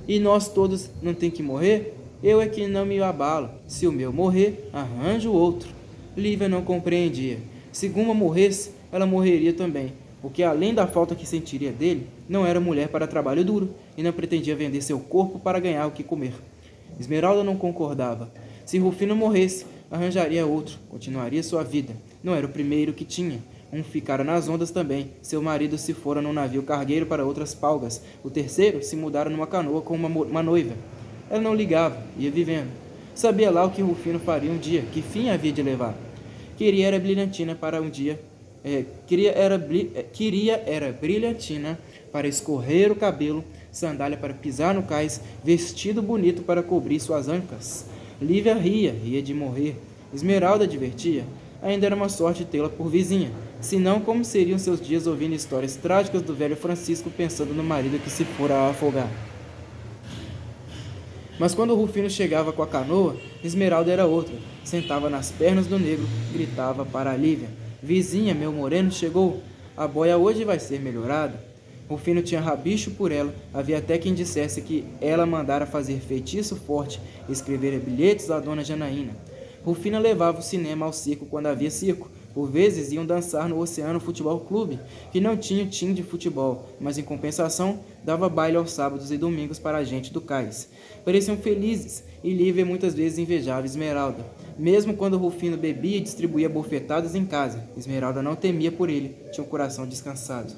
"E nós todos não tem que morrer? Eu é que não me abalo. Se o meu morrer, arranjo outro." Lívia não compreendia. Se Guma morresse, ela morreria também, porque além da falta que sentiria dele, não era mulher para trabalho duro e não pretendia vender seu corpo para ganhar o que comer. Esmeralda não concordava. Se Rufino morresse, arranjaria outro, continuaria sua vida. Não era o primeiro que tinha. Um ficara nas ondas também. Seu marido se fora num navio cargueiro para outras palgas. O terceiro se mudara numa canoa com uma noiva. Ela não ligava, ia vivendo. Sabia lá o que Rufino faria um dia, que fim havia de levar. Queria era brilhantina para um dia. Queria era brilhantina para escorrer o cabelo, sandália para pisar no cais, vestido bonito para cobrir suas ancas. Lívia ria de morrer. Esmeralda divertia. Ainda era uma sorte tê-la por vizinha. Senão, como seriam seus dias ouvindo histórias trágicas do velho Francisco pensando no marido que se fora a afogar? Mas quando Rufino chegava com a canoa, Esmeralda era outra. Sentava nas pernas do negro, gritava para a Lívia: "Vizinha, meu moreno chegou. A boia hoje vai ser melhorada." Rufino tinha rabicho por ela, havia até quem dissesse que ela mandara fazer feitiço forte e escrever bilhetes à dona Janaína. Rufina levava o cinema ao circo quando havia circo. Por vezes iam dançar no Oceano Futebol Clube, que não tinha time de futebol, mas em compensação dava baile aos sábados e domingos para a gente do cais. Pareciam felizes e Lívia muitas vezes invejava Esmeralda. Mesmo quando Rufino bebia e distribuía bofetadas em casa, Esmeralda não temia por ele, tinha o coração descansado.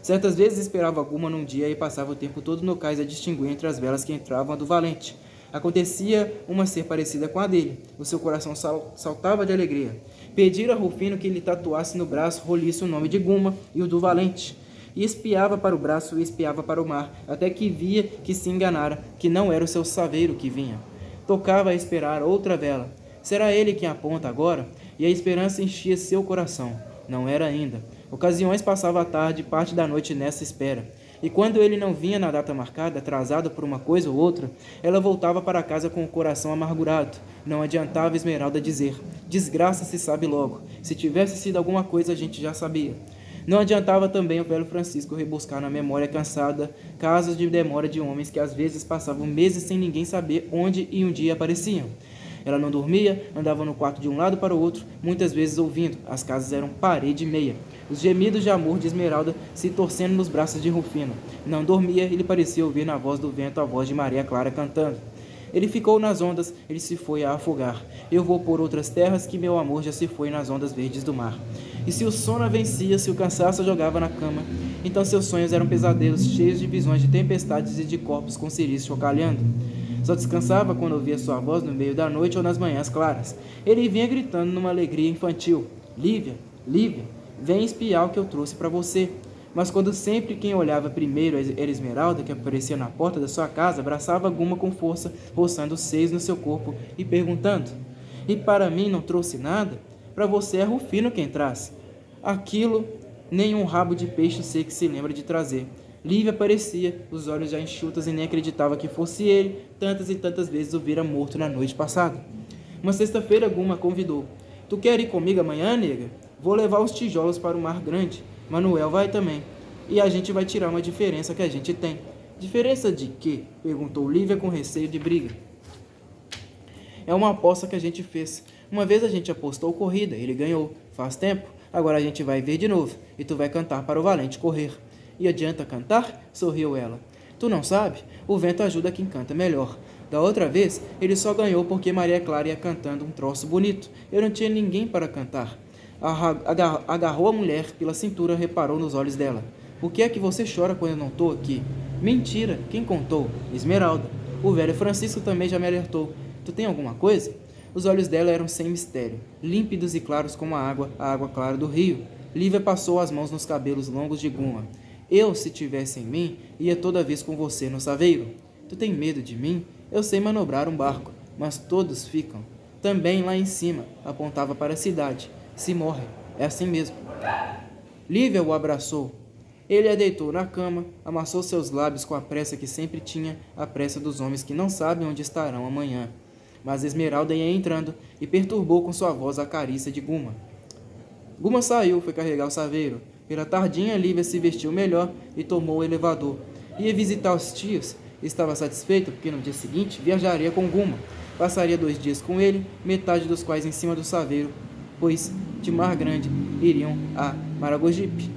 Certas vezes esperava Guma num dia e passava o tempo todo no cais a distinguir entre as velas que entravam a do valente. Acontecia uma ser parecida com a dele. O seu coração saltava de alegria. Pedira a Rufino que lhe tatuasse no braço roliço o nome de Guma e o do valente. E espiava para o braço e espiava para o mar, até que via que se enganara, que não era o seu saveiro que vinha. Tocava a esperar outra vela. Será ele quem aponta agora? E a esperança enchia seu coração. Não era ainda. Ocasiões passava a tarde e parte da noite nessa espera. E quando ele não vinha na data marcada, atrasado por uma coisa ou outra, ela voltava para casa com o coração amargurado. Não adiantava Esmeralda dizer: desgraça se sabe logo. Se tivesse sido alguma coisa, a gente já sabia. Não adiantava também o velho Francisco rebuscar na memória cansada casos de demora de homens que às vezes passavam meses sem ninguém saber onde e um dia apareciam. Ela não dormia, andava no quarto de um lado para o outro, muitas vezes ouvindo. As casas eram parede e meia. Os gemidos de amor de Esmeralda se torcendo nos braços de Rufino. Não dormia e lhe parecia ouvir na voz do vento a voz de Maria Clara cantando. Ele ficou nas ondas, ele se foi a afogar. Eu vou por outras terras que meu amor já se foi nas ondas verdes do mar. E se o sono a vencia, se o cansaço a jogava na cama, então seus sonhos eram pesadelos cheios de visões de tempestades e de corpos com ciris chocalhando. Só descansava quando ouvia sua voz no meio da noite ou nas manhãs claras. Ele vinha gritando numa alegria infantil: Lívia, Lívia, vem espiar o que eu trouxe para você. Mas quando sempre quem olhava primeiro era Esmeralda, que aparecia na porta da sua casa, abraçava Guma com força, roçando os seios no seu corpo e perguntando: e para mim não trouxe nada? Para você é Rufino quem traz. Aquilo nem um rabo de peixe sei que se lembra de trazer. Lívia aparecia, os olhos já enxutos e nem acreditava que fosse ele, tantas e tantas vezes o vira morto na noite passada. Uma sexta-feira Guma convidou: tu quer ir comigo amanhã, nega? Vou levar os tijolos para o mar grande. Manuel vai também. E a gente vai tirar uma diferença que a gente tem. Diferença de quê? Perguntou Lívia com receio de briga. É uma aposta que a gente fez. Uma vez a gente apostou corrida, ele ganhou. Faz tempo. Agora a gente vai ver de novo. E tu vai cantar para o valente correr. E adianta cantar? Sorriu ela. Tu não sabe? O vento ajuda quem canta melhor. Da outra vez, ele só ganhou porque Maria Clara ia cantando um troço bonito. Eu não tinha ninguém para cantar. Agarrou a mulher pela cintura, reparou nos olhos dela. Por que é que você chora quando eu não estou aqui? Mentira! Quem contou? Esmeralda. O velho Francisco também já me alertou. Tu tem alguma coisa? Os olhos dela eram sem mistério, límpidos e claros como a água clara do rio. Lívia passou as mãos nos cabelos longos de Guma. Eu, se tivesse em mim, ia toda vez com você no saveiro. Tu tem medo de mim? Eu sei manobrar um barco, mas todos ficam. Também lá em cima, apontava para a cidade. Se morre, é assim mesmo. Lívia o abraçou. Ele a deitou na cama, amassou seus lábios com a pressa que sempre tinha, a pressa dos homens que não sabem onde estarão amanhã. Mas Esmeralda ia entrando e perturbou com sua voz a carícia de Guma. Guma saiu, foi carregar o saveiro. Pela tardinha, Lívia se vestiu melhor e tomou o elevador. Ia visitar os tios. Estava satisfeita porque no dia seguinte viajaria com Guma. Passaria 2 dias com ele, metade dos quais em cima do saveiro, pois de Mar Grande iriam a Maragogipe.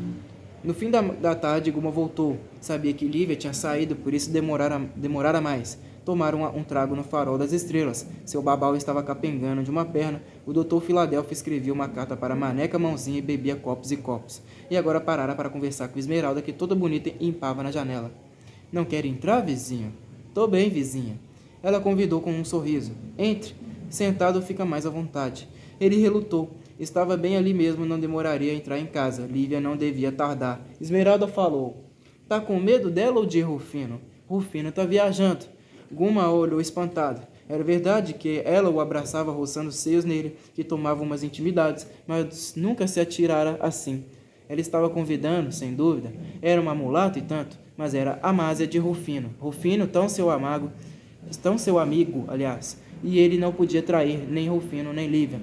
No fim da tarde, Guma voltou. Sabia que Lívia tinha saído, por isso demorara mais. Tomaram um trago no farol das estrelas. Seu babau estava capengando de uma perna. O doutor Filadélfio escrevia uma carta para Maneca Mãozinha e bebia copos e copos. E agora parara para conversar com Esmeralda, que toda bonita empava na janela. Não quer entrar, vizinho? Tô bem, vizinha. Ela convidou com um sorriso. Entre. Sentado fica mais à vontade. Ele relutou. Estava bem ali mesmo, não demoraria a entrar em casa. Lívia não devia tardar. Esmeralda falou. Tá com medo dela ou de Rufino? Rufino tá viajando. Guma olhou espantado. Era verdade que ela o abraçava roçando os seios nele, que tomava umas intimidades, mas nunca se atirara assim. Ela estava convidando, sem dúvida. Era uma mulata e tanto, mas era Amásia de Rufino. Rufino, tão seu amigo, aliás. E ele não podia trair nem Rufino, nem Lívia.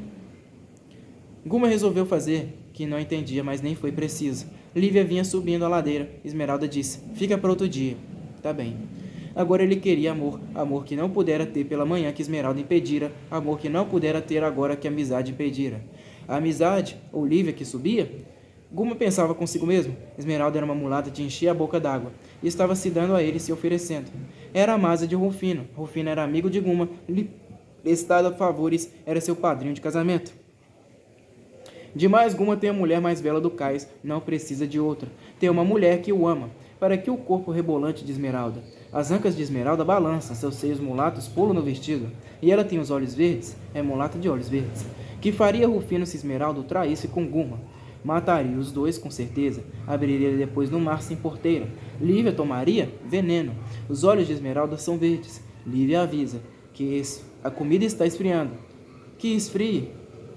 Guma resolveu fazer que não entendia, mas nem foi preciso. Lívia vinha subindo a ladeira. Esmeralda disse, fica para outro dia. Tá bem. Agora ele queria amor, amor que não pudera ter pela manhã que Esmeralda impedira, amor que não pudera ter agora que a amizade impedira. A amizade, ou Lívia que subia? Guma pensava consigo mesmo. Esmeralda era uma mulata de encher a boca d'água, e estava se dando a ele, se oferecendo. Era a Amásia de Rufino. Rufino era amigo de Guma, lhe prestava favores, era seu padrinho de casamento. Demais, Guma tem a mulher mais bela do cais, não precisa de outra. Tem uma mulher que o ama. Para que o corpo rebolante de Esmeralda? As ancas de Esmeralda balançam, seus seios mulatos pulam no vestido. E ela tem os olhos verdes, é mulata de olhos verdes. Que faria Rufino se Esmeralda o traísse com Guma? Mataria os dois, com certeza. Abriria depois no mar sem porteira. Lívia tomaria veneno. Os olhos de Esmeralda são verdes. Lívia avisa que a comida está esfriando. Que esfrie.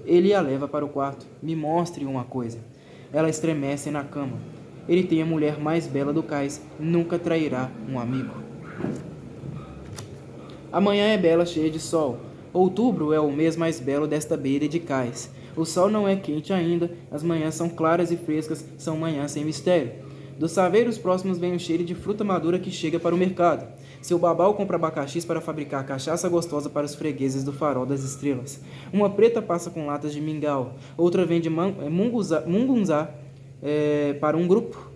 Ele a leva para o quarto. Me mostre uma coisa. Ela estremece na cama. Ele tem a mulher mais bela do cais, nunca trairá um amigo. A manhã é bela, cheia de sol. Outubro é o mês mais belo desta beira de cais. O sol não é quente ainda, as manhãs são claras e frescas, são manhãs sem mistério. Dos saveiros próximos vem um cheiro de fruta madura que chega para o mercado. Seu babau compra abacaxis para fabricar cachaça gostosa para os fregueses do Farol das Estrelas. Uma preta passa com latas de mingau, outra vende mungunzá para um grupo.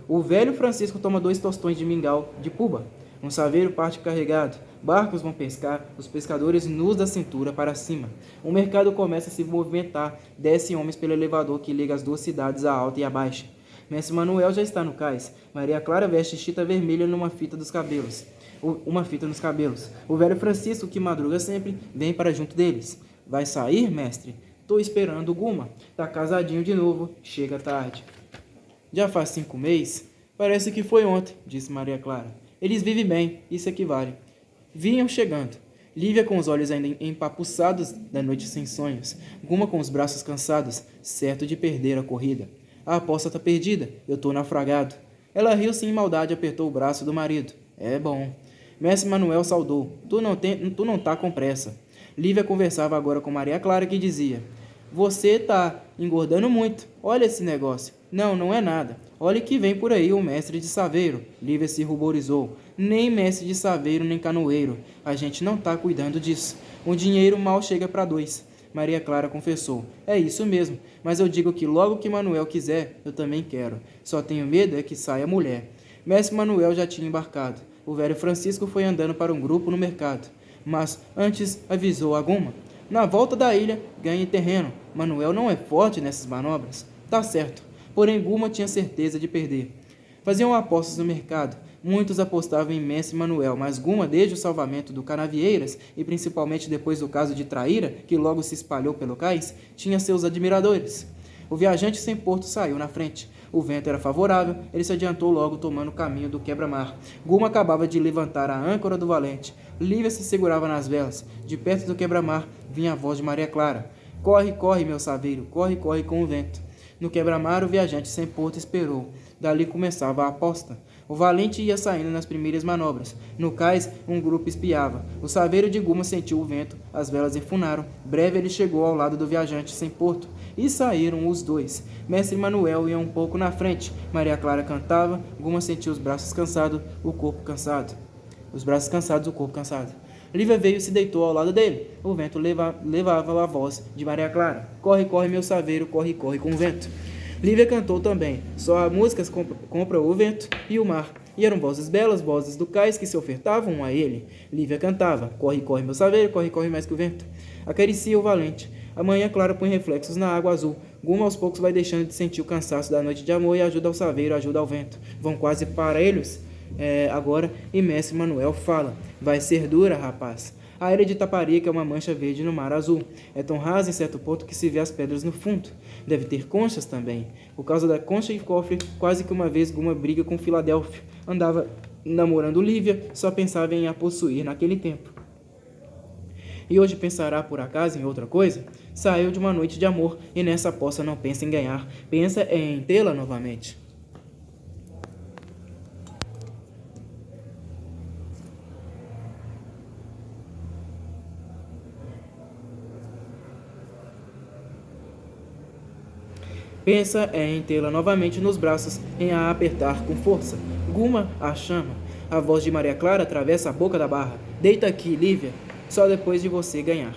O velho Francisco toma 2 tostões de mingau de puba. Um saveiro parte carregado. Barcos vão pescar, os pescadores nus da cintura para cima. O mercado começa a se movimentar. Descem homens pelo elevador que liga as duas cidades, a alta e a baixa. Mestre Manuel já está no cais. Maria Clara veste chita vermelha numa fita dos cabelos. Uma fita nos cabelos. O velho Francisco, que madruga sempre, vem para junto deles. Vai sair, mestre? Tô esperando o Guma. Tá casadinho de novo. Chega tarde. Já faz 5 meses? Parece que foi ontem, disse Maria Clara. Eles vivem bem, isso equivale. Vinham chegando. Lívia com os olhos ainda empapuçados da noite sem sonhos. Guma com os braços cansados, certo de perder a corrida. A aposta tá perdida, eu tô naufragado. Ela riu sem maldade e apertou o braço do marido. É bom. Mestre Manuel saudou. Tu não tá com pressa. Lívia conversava agora com Maria Clara que dizia: Você tá engordando muito. Olha esse negócio. Não, não é nada. Olhe que vem por aí o mestre de saveiro. Lívia se ruborizou. Nem mestre de saveiro, nem canoeiro. A gente não tá cuidando disso. O dinheiro mal chega para 2. Maria Clara confessou. É isso mesmo. Mas eu digo que logo que Manuel quiser, eu também quero. Só tenho medo é que saia mulher. Mestre Manuel já tinha embarcado. O velho Francisco foi andando para um grupo no mercado. Mas antes avisou a Guma. Na volta da ilha, ganhe terreno. Manuel não é forte nessas manobras. Tá certo. Porém, Guma tinha certeza de perder. Faziam apostas no mercado. Muitos apostavam em Mestre Manuel, mas Guma, desde o salvamento do Canavieiras, e principalmente depois do caso de Traíra, que logo se espalhou pelo cais, tinha seus admiradores. O viajante sem porto saiu na frente. O vento era favorável, ele se adiantou logo tomando o caminho do quebra-mar. Guma acabava de levantar a âncora do valente. Lívia se segurava nas velas. De perto do quebra-mar vinha a voz de Maria Clara. Corre, corre, meu saveiro, corre, corre com o vento. No quebra-mar, o viajante sem porto esperou. Dali começava a aposta. O valente ia saindo nas primeiras manobras. No cais, um grupo espiava. O saveiro de Guma sentiu o vento, as velas enfunaram. Breve ele chegou ao lado do viajante sem porto. E saíram os 2. Mestre Manuel ia um pouco na frente. Maria Clara cantava. Guma sentiu os braços cansados, o corpo cansado. Os braços cansados, o corpo cansado. Lívia veio e se deitou ao lado dele. O vento levava a voz de Maria Clara. Corre, corre, meu saveiro, corre, corre com o vento. Lívia cantou também. Só as músicas compra o vento e o mar. E eram vozes belas, vozes do cais que se ofertavam a ele. Lívia cantava. Corre, corre, meu saveiro, corre, corre mais que o vento. Acaricia o valente. A manhã clara põe reflexos na água azul. Guma aos poucos vai deixando de sentir o cansaço da noite de amor e ajuda ao saveiro, ajuda ao vento. Vão quase parelhos agora e Mestre Manuel fala. Vai ser dura, rapaz. A ilha de Taparica é uma mancha verde no mar azul. É tão rasa em certo ponto que se vê as pedras no fundo. Deve ter conchas também. Por causa da concha e cofre, quase que uma vez Guma briga com Filadélfia. Andava namorando Lívia, só pensava em a possuir naquele tempo. E hoje pensará por acaso em outra coisa? Saiu de uma noite de amor e nessa aposta não pensa em ganhar, pensa em tê-la novamente. Pensa em tê-la novamente nos braços, em a apertar com força. Guma a chama. A voz de Maria Clara atravessa a boca da barra. Deita aqui, Lívia, só depois de você ganhar.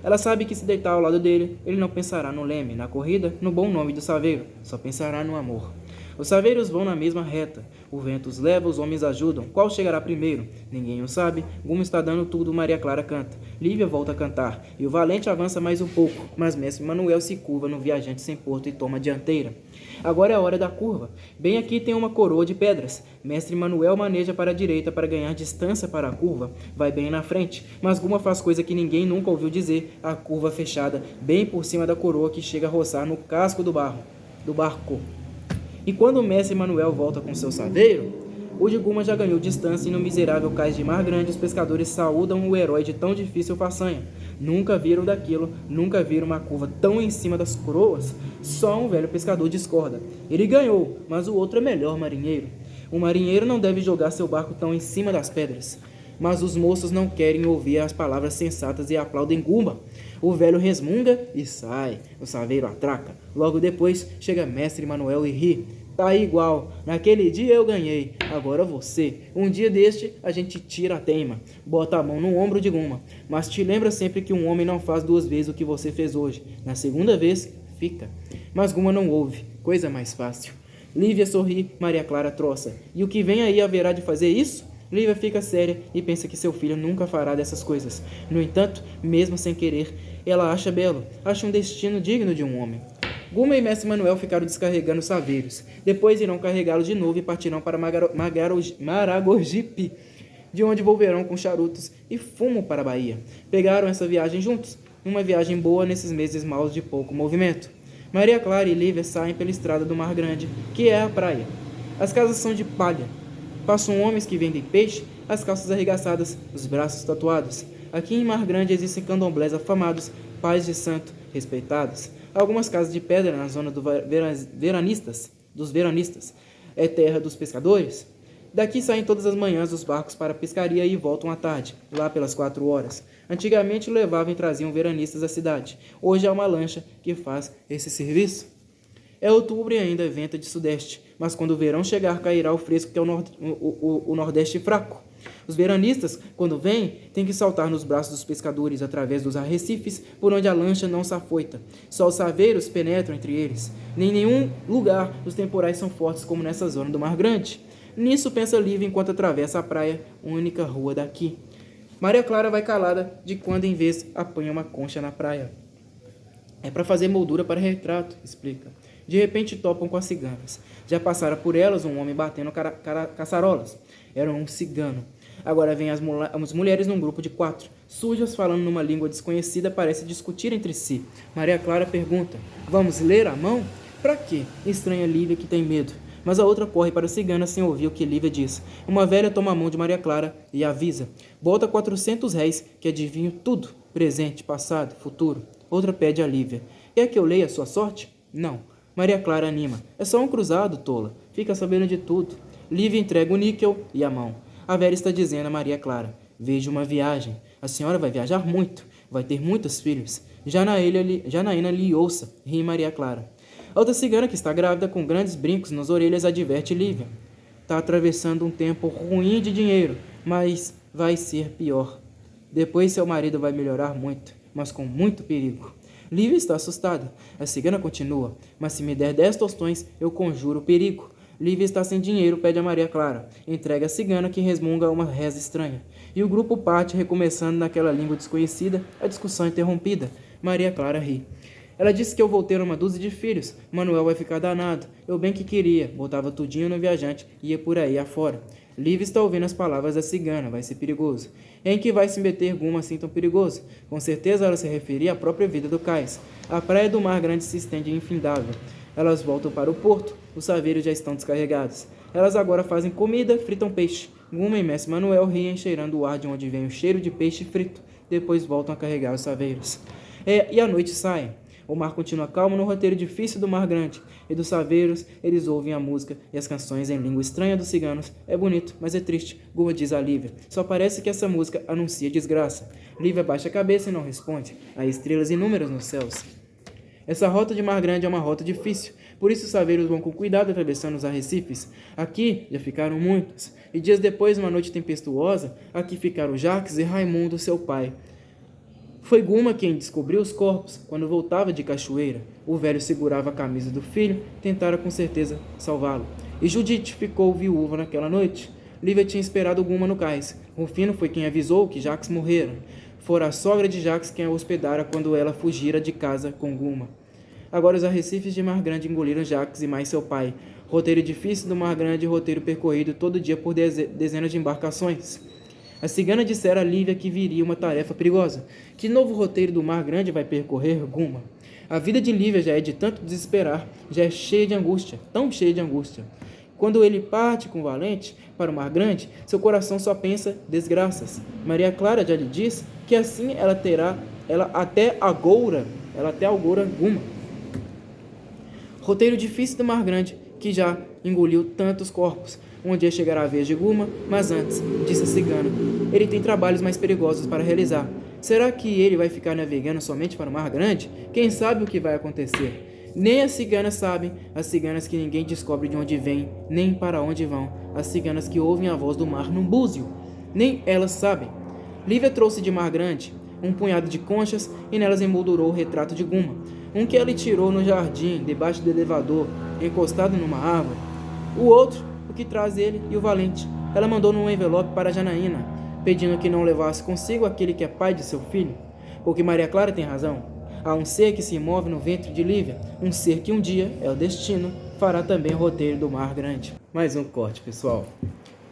Ela sabe que se deitar ao lado dele, ele não pensará no leme, na corrida, no bom nome do saveiro, só pensará no amor. Os saveiros vão na mesma reta. O vento os leva, os homens ajudam. Qual chegará primeiro? Ninguém o sabe. Guma está dando tudo, Maria Clara canta. Lívia volta a cantar. E o valente avança mais um pouco. Mas Mestre Manuel se curva no viajante sem porto e toma a dianteira. Agora é a hora da curva. Bem aqui tem uma coroa de pedras. Mestre Manuel maneja para a direita para ganhar distância para a curva. Vai bem na frente. Mas Guma faz coisa que ninguém nunca ouviu dizer. A curva fechada, bem por cima da coroa que chega a roçar no casco do barco. E quando o mestre Manuel volta com seu saveiro, O de Guma já ganhou distância e no miserável cais de Mar Grande os pescadores saúdam o herói de tão difícil façanha. Nunca viram daquilo, nunca viram uma curva tão em cima das coroas. Só um velho pescador discorda. Ele ganhou, mas o outro é melhor marinheiro. O marinheiro não deve jogar seu barco tão em cima das pedras. Mas os moços não querem ouvir as palavras sensatas e aplaudem Guma. O velho resmunga e sai. O saveiro atraca. Logo depois chega mestre Manuel e ri. Tá igual. Naquele dia eu ganhei. Agora você. Um dia deste a gente tira a teima. Bota a mão no ombro de Guma. Mas te lembra sempre que um homem não faz duas vezes o que você fez hoje. Na segunda vez, fica. Mas Guma não ouve. Coisa mais fácil. Lívia sorri, Maria Clara troça. E o que vem aí haverá de fazer isso? Lívia fica séria e pensa que seu filho nunca fará dessas coisas. No entanto, mesmo sem querer, ela acha belo, acha um destino digno de um homem. Guma e mestre Manuel ficaram descarregando saveiros. Depois irão carregá-los de novo e partirão para Maragogipe, de onde volverão com charutos e fumo para a Bahia. Pegaram essa viagem juntos, uma viagem boa nesses meses maus de pouco movimento. Maria Clara e Lívia saem pela estrada do Mar Grande, que é a praia. As casas são de palha. Passam homens que vendem peixe, as calças arregaçadas, os braços tatuados. Aqui em Mar Grande existem candomblés afamados, pais de santo, respeitados. Algumas casas de pedra na zona dos veranistas. É terra dos pescadores. Daqui saem todas as manhãs os barcos para a pescaria e voltam à tarde, lá pelas 4 horas. Antigamente levavam e traziam veranistas à cidade. Hoje há uma lancha que faz esse serviço. É outubro e ainda é venta de sudeste, mas quando o verão chegar cairá o fresco que é o nordeste fraco. Os veranistas, quando vêm, têm que saltar nos braços dos pescadores através dos arrecifes por onde a lancha não se afoita. Só os saveiros penetram entre eles. Nem em nenhum lugar os temporais são fortes como nessa zona do Mar Grande. Nisso pensa Lívia enquanto atravessa a praia, única rua daqui. Maria Clara vai calada de quando em vez apanha uma concha na praia. É para fazer moldura para retrato, explica. De repente topam com as ciganas. Já passara por elas um homem batendo caçarolas. Era um cigano. Agora vêm as mulheres num grupo de 4. Sujas, falando numa língua desconhecida, parecem discutir entre si. Maria Clara pergunta, vamos ler a mão? Para quê? Estranha Lívia que tem medo. Mas a outra corre para a cigana sem ouvir o que Lívia diz. Uma velha toma a mão de Maria Clara e avisa. Bota 400 réis, que adivinho tudo. Presente, passado, futuro. Outra pede a Lívia. Quer que eu leia a sua sorte? Não. Maria Clara anima. É só um cruzado, tola. Fica sabendo de tudo. Lívia entrega o níquel e a mão. A velha está dizendo a Maria Clara. Vejo uma viagem. A senhora vai viajar muito. Vai ter muitos filhos. Janaína lhe ouça, ri Maria Clara. A outra cigana, que está grávida, com grandes brincos nas orelhas, adverte Lívia. Está atravessando um tempo ruim de dinheiro, mas vai ser pior. Depois seu marido vai melhorar muito, mas com muito perigo. Lívia está assustada. A cigana continua. Mas se me der 10 tostões, eu conjuro o perigo. Lívia está sem dinheiro, pede a Maria Clara. Entrega a cigana, que resmunga uma reza estranha. E o grupo parte, recomeçando naquela língua desconhecida, a discussão interrompida. Maria Clara ri. Ela disse que eu vou ter uma dúzia de filhos. Manuel vai ficar danado. Eu bem que queria. Botava tudinho no viajante e ia por aí afora. Lívia está ouvindo as palavras da cigana. Vai ser perigoso. Em que vai se meter Guma assim tão perigoso? Com certeza ela se referia à própria vida do cais. A praia do Mar Grande se estende infindável. Elas voltam para o porto. Os saveiros já estão descarregados. Elas agora fazem comida, fritam peixe. Guma e mestre Manuel riem, cheirando o ar de onde vem o cheiro de peixe frito. Depois voltam a carregar os saveiros. E à noite saem. O mar continua calmo no roteiro difícil do Mar Grande. E dos saveiros, eles ouvem a música e as canções em língua estranha dos ciganos. É bonito, mas é triste, Guma diz a Lívia. Só parece que essa música anuncia desgraça. Lívia baixa a cabeça e não responde. Há estrelas inúmeras nos céus. Essa rota de Mar Grande é uma rota difícil. Por isso os saveiros vão com cuidado atravessando os arrecifes. Aqui já ficaram muitos. E dias depois, uma noite tempestuosa, aqui ficaram Jacques e Raimundo, seu pai. Foi Guma quem descobriu os corpos quando voltava de cachoeira. O velho segurava a camisa do filho, tentara com certeza salvá-lo. E Judite ficou viúva naquela noite. Lívia tinha esperado Guma no cais. Rufino foi quem avisou que Jacques morrera. Fora a sogra de Jacques quem a hospedara quando ela fugira de casa com Guma. Agora os arrecifes de Mar Grande engoliram Jacques e mais seu pai. Roteiro difícil do Mar Grande, roteiro percorrido todo dia por dezenas de embarcações. A cigana dissera a Lívia que viria uma tarefa perigosa. Que novo roteiro do Mar Grande vai percorrer Guma? A vida de Lívia já é de tanto desesperar, já é cheia de angústia, tão cheia de angústia, Quando ele parte com o valente para o mar grande, seu coração só pensa desgraças. Maria Clara já lhe diz que assim ela até agoura Guma. Roteiro difícil do mar grande, que já engoliu tantos corpos. Um dia chegará a vez de Guma, mas antes, disse a cigana, ele tem trabalhos mais perigosos para realizar. Será que ele vai ficar navegando somente para o mar grande? Quem sabe o que vai acontecer? Nem as ciganas sabem, as ciganas que ninguém descobre de onde vêm, nem para onde vão, as ciganas que ouvem a voz do mar num búzio. Nem elas sabem. Lívia trouxe de mar grande um punhado de conchas e nelas emoldurou o retrato de Guma, um que ela tirou no jardim, debaixo do elevador, encostado numa árvore. O outro, o que traz ele e o valente, ela mandou num envelope para Janaína, pedindo que não levasse consigo aquele que é pai de seu filho, porque Maria Clara tem razão. Há um ser que se move no ventre de Lívia, um ser que um dia, é o destino, fará também o roteiro do mar grande. Mais um corte, pessoal.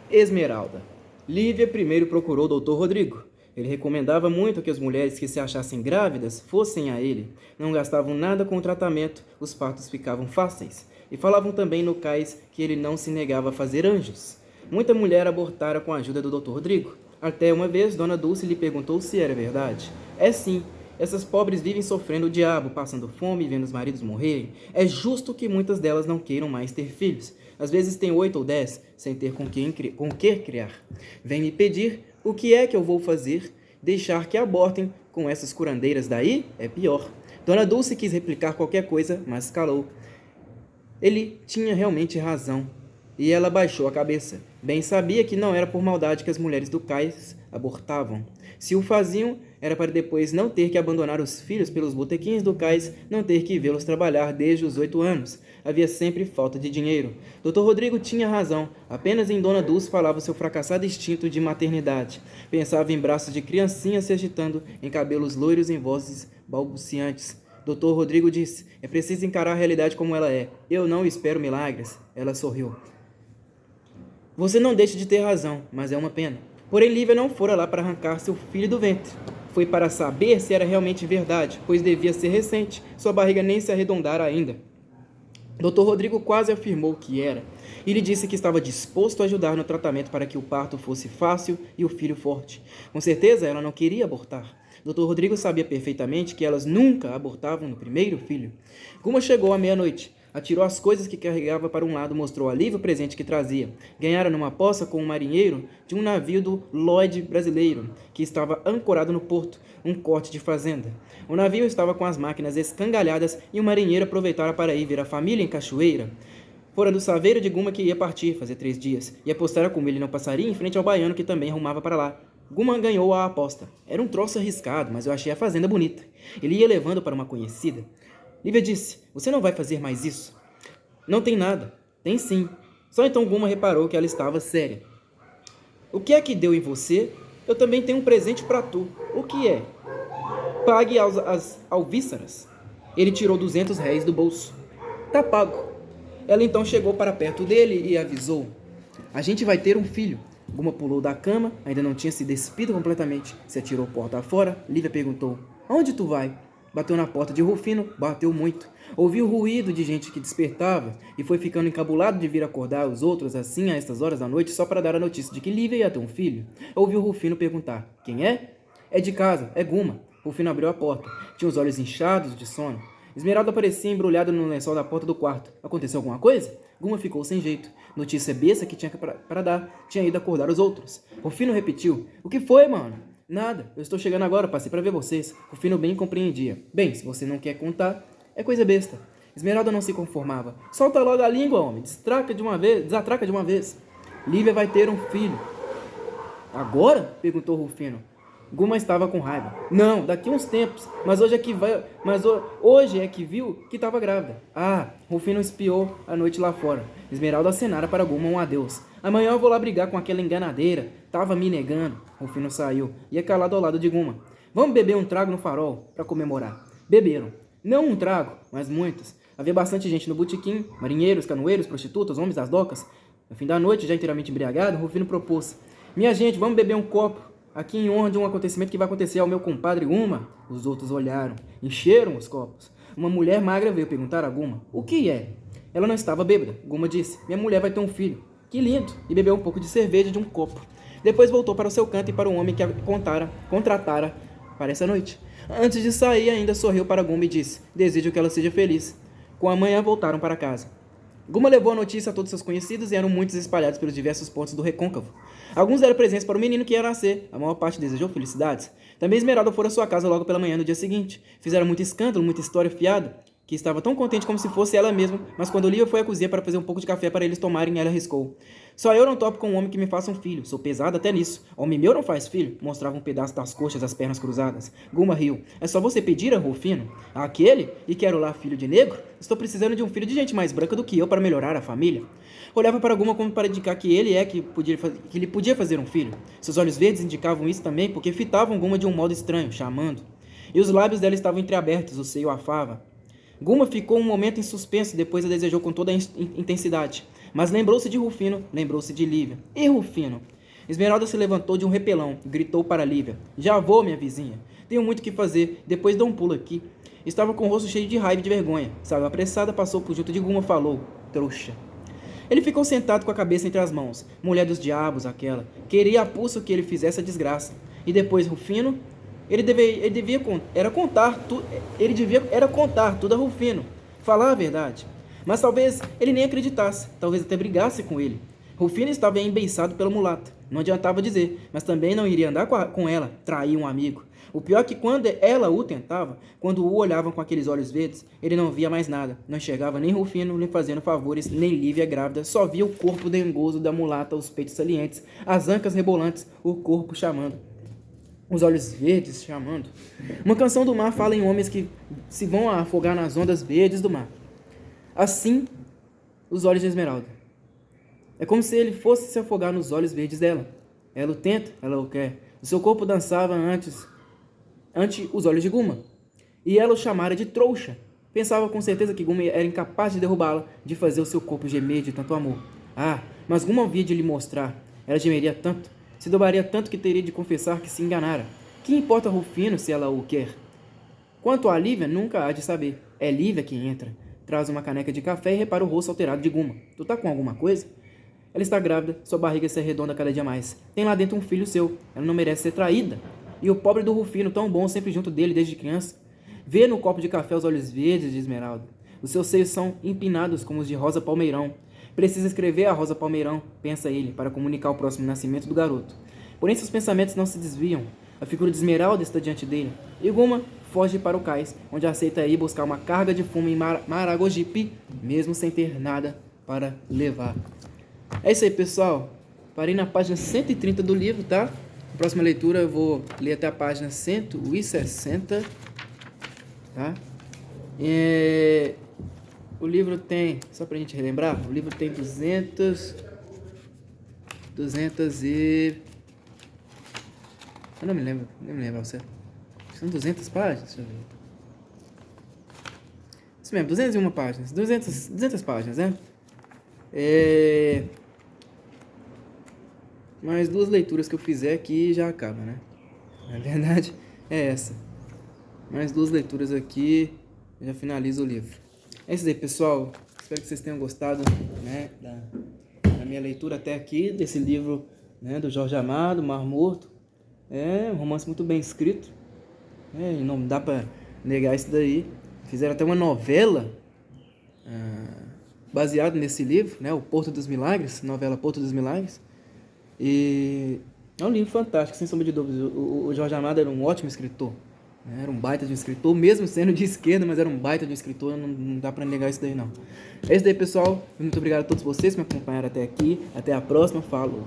Esmeralda. Lívia primeiro procurou o Dr. Rodrigo. Ele recomendava muito que as mulheres que se achassem grávidas fossem a ele. Não gastavam nada com o tratamento, os partos ficavam fáceis. E falavam também no cais que ele não se negava a fazer anjos. Muita mulher abortara com a ajuda do Dr. Rodrigo. Até uma vez, Dona Dulce lhe perguntou se era verdade. É sim. Essas pobres vivem sofrendo o diabo, passando fome e vendo os maridos morrerem. É justo que muitas delas não queiram mais ter filhos. Às vezes tem 8 ou 10, sem ter com que criar. Vem me pedir o que é que eu vou fazer. Deixar que abortem com essas curandeiras daí é pior. Dona Dulce quis replicar qualquer coisa, mas calou. Ele tinha realmente razão. E ela baixou a cabeça. Bem sabia que não era por maldade que as mulheres do cais abortavam. Se o faziam, era para depois não ter que abandonar os filhos pelos botequins do cais, não ter que vê-los trabalhar desde os 8 anos. Havia sempre falta de dinheiro. Dr. Rodrigo tinha razão. Apenas em Dona Dulce falava o seu fracassado instinto de maternidade. Pensava em braços de criancinha se agitando, em cabelos loiros, em vozes balbuciantes. Dr. Rodrigo disse, é preciso encarar a realidade como ela é. Eu não espero milagres. Ela sorriu. Você não deixa de ter razão, mas é uma pena. Porém, Lívia não fora lá para arrancar seu filho do ventre. Foi para saber se era realmente verdade, pois devia ser recente, sua barriga nem se arredondara ainda. Dr. Rodrigo quase afirmou que era, e lhe disse que estava disposto a ajudar no tratamento para que o parto fosse fácil e o filho forte. Com certeza, ela não queria abortar. Dr. Rodrigo sabia perfeitamente que elas nunca abortavam no primeiro filho. Guma chegou à meia-noite. Atirou as coisas que carregava para um lado, mostrou a Lívia o presente que trazia. Ganhara numa poça com um marinheiro de um navio do Lloyd brasileiro, que estava ancorado no porto, um corte de fazenda. O navio estava com as máquinas escangalhadas e o marinheiro aproveitara para ir ver a família em Cachoeira. Fora do saveiro de Guma que ia partir, fazia 3 dias, e apostara como ele não passaria em frente ao baiano que também arrumava para lá. Guma ganhou a aposta. Era um troço arriscado, mas eu achei a fazenda bonita. Ele ia levando para uma conhecida. Lívia disse, você não vai fazer mais isso? Não tem nada. Tem sim. Só então Guma reparou que ela estava séria. O que é que deu em você? Eu também tenho um presente para tu. O que é? Pague as alvíceras. Ele tirou 200 réis do bolso. Tá pago. Ela então chegou para perto dele e avisou. A gente vai ter um filho. Guma pulou da cama, ainda não tinha se despido completamente. Se atirou porta afora. Lívia perguntou, aonde tu vai? Bateu na porta de Rufino, bateu muito. Ouviu o ruído de gente que despertava e foi ficando encabulado de vir acordar os outros assim a estas horas da noite só para dar a notícia de que Lívia ia ter um filho. Ouviu Rufino perguntar, quem é? É de casa, é Guma. Rufino abriu a porta. Tinha os olhos inchados de sono. Esmeralda parecia embrulhada no lençol da porta do quarto. Aconteceu alguma coisa? Guma ficou sem jeito. Notícia besta que tinha para dar. Tinha ido acordar os outros. Rufino repetiu, o que foi, mano? Nada, eu estou chegando agora, passei para ver vocês. Rufino bem compreendia. Bem, se você não quer contar, é coisa besta. Esmeralda não se conformava. Solta logo a língua, homem. Desatraca de uma vez. Lívia vai ter um filho. Agora? Perguntou Rufino. Guma estava com raiva. Não, daqui uns tempos. Mas hoje é que viu que estava grávida. Ah, Rufino espiou a noite lá fora. Esmeralda acenara para Guma um adeus. Amanhã eu vou lá brigar com aquela enganadeira. Tava me negando. Rufino saiu. Ia calado ao lado de Guma. Vamos beber um trago no farol para comemorar. Beberam. Não um trago, mas muitos. Havia bastante gente no botequim. Marinheiros, canoeiros, prostitutas, homens das docas. No fim da noite, já inteiramente embriagado, Rufino propôs. Minha gente, vamos beber um copo. Aqui em honra de um acontecimento que vai acontecer ao meu compadre Guma. Os outros olharam. Encheram os copos. uma mulher magra veio perguntar a Guma: "O que é?" Ela não estava bêbada. Guma disse: "Minha mulher vai ter um filho." "Que lindo!" E bebeu um pouco de cerveja de um copo. Depois voltou para o seu canto e para o homem que a contratara para essa noite. Antes de sair, ainda sorriu para Guma e disse: "Desejo que ela seja feliz." Com a manhã, voltaram para casa. Guma levou a notícia a todos seus conhecidos e eram muitos espalhados pelos diversos pontos do recôncavo. Alguns deram presentes para o menino que ia nascer, a maior parte desejou felicidades. Também Esmeralda fora à sua casa logo pela manhã no dia seguinte. Fizeram muito escândalo, muita história fiada, que estava tão contente como se fosse ela mesma, mas quando Olivia foi à cozinha para fazer um pouco de café para eles tomarem, ela arriscou: "Só eu não topo com um homem que me faça um filho. Sou pesada até nisso. Homem meu não faz filho." Mostrava um pedaço das coxas, as pernas cruzadas. Guma riu: "É só você pedir a Rufino? Aquele? E quero lá filho de negro? Estou precisando de um filho de gente mais branca do que eu para melhorar a família." Olhava para Guma como para indicar que ele que lhe podia fazer um filho. Seus olhos verdes indicavam isso também, porque fitavam Guma de um modo estranho, chamando. E os lábios dela estavam entreabertos, o seio afava. Guma ficou um momento em suspenso, depois a desejou com toda a intensidade. Mas lembrou-se de Rufino, lembrou-se de Lívia. E Rufino? Esmeralda se levantou de um repelão, gritou para Lívia: "Já vou, minha vizinha. Tenho muito o que fazer, depois dou um pulo aqui." Estava com o rosto cheio de raiva e de vergonha. Saiu apressada, passou por junto de Guma e falou: "Trouxa." Ele ficou sentado com a cabeça entre as mãos. Mulher dos diabos, aquela. Queria a pulso que ele fizesse a desgraça. E depois Rufino? Ele devia contar tudo a Rufino. Falar a verdade. Mas talvez ele nem acreditasse. Talvez até brigasse com ele. Rufino estava embeiçado pela mulata. Não adiantava dizer, mas também não iria andar com ela, trair um amigo. O pior é que quando ela o tentava, quando o olhavam com aqueles olhos verdes, ele não via mais nada. Não enxergava nem Rufino, nem fazendo favores, nem Lívia grávida. Só via o corpo dengoso da mulata, os peitos salientes, as ancas rebolantes, o corpo chamando. Os olhos verdes chamando. Uma canção do mar fala em homens que se vão a afogar nas ondas verdes do mar. Assim, os olhos de Esmeralda. É como se ele fosse se afogar nos olhos verdes dela. Ela o tenta, ela o quer. O seu corpo dançava ante os olhos de Guma. E ela o chamara de trouxa. Pensava com certeza que Guma era incapaz de derrubá-la, de fazer o seu corpo gemer de tanto amor. Ah, mas Guma havia de lhe mostrar. Ela gemeria tanto, se dobraria tanto que teria de confessar que se enganara. Que importa Rufino se ela o quer? Quanto a Lívia, nunca há de saber. É Lívia que entra. Traz uma caneca de café e repara o rosto alterado de Guma. Tu tá com alguma coisa? Ela está grávida, sua barriga se arredonda cada dia mais. Tem lá dentro um filho seu. Ela não merece ser traída. E o pobre do Rufino, tão bom, sempre junto dele desde criança. Vê no copo de café os olhos verdes de Esmeralda. Os seus seios são empinados como os de Rosa Palmeirão. Precisa escrever a Rosa Palmeirão, pensa ele, para comunicar o próximo nascimento do garoto. Porém, seus pensamentos não se desviam. A figura de Esmeralda está diante dele. E Guma foge para o cais, onde aceita ir buscar uma carga de fumo em Maragogipe, mesmo sem ter nada para levar. É isso aí, pessoal. Parei na página 130 do livro, tá? Na próxima leitura eu vou ler até a página 160, tá? O livro tem, só pra gente relembrar, o livro tem 200 e... Eu não me lembro você. São 200 páginas? Deixa eu ver. Isso mesmo, 201 páginas. 200 páginas, né? Mais 2 leituras que eu fizer aqui já acaba, né? Na verdade, é essa. Mais 2 leituras aqui, já finalizo o livro. É isso aí, pessoal. Espero que vocês tenham gostado, né, da minha leitura até aqui, desse livro, né, do Jorge Amado, Mar Morto. É um romance muito bem escrito. E não dá pra negar isso daí. Fizeram até uma novela baseada nesse livro, né, O Porto dos Milagres, novela Porto dos Milagres. E é um livro fantástico, sem sombra de dúvidas. O Jorge Amado era um ótimo escritor, né? Era um baita de um escritor, mesmo sendo de esquerda, mas era um baita de um escritor, não dá pra negar isso daí não. É isso daí, pessoal. Muito obrigado a todos vocês que me acompanharam até aqui. Até a próxima. Falou!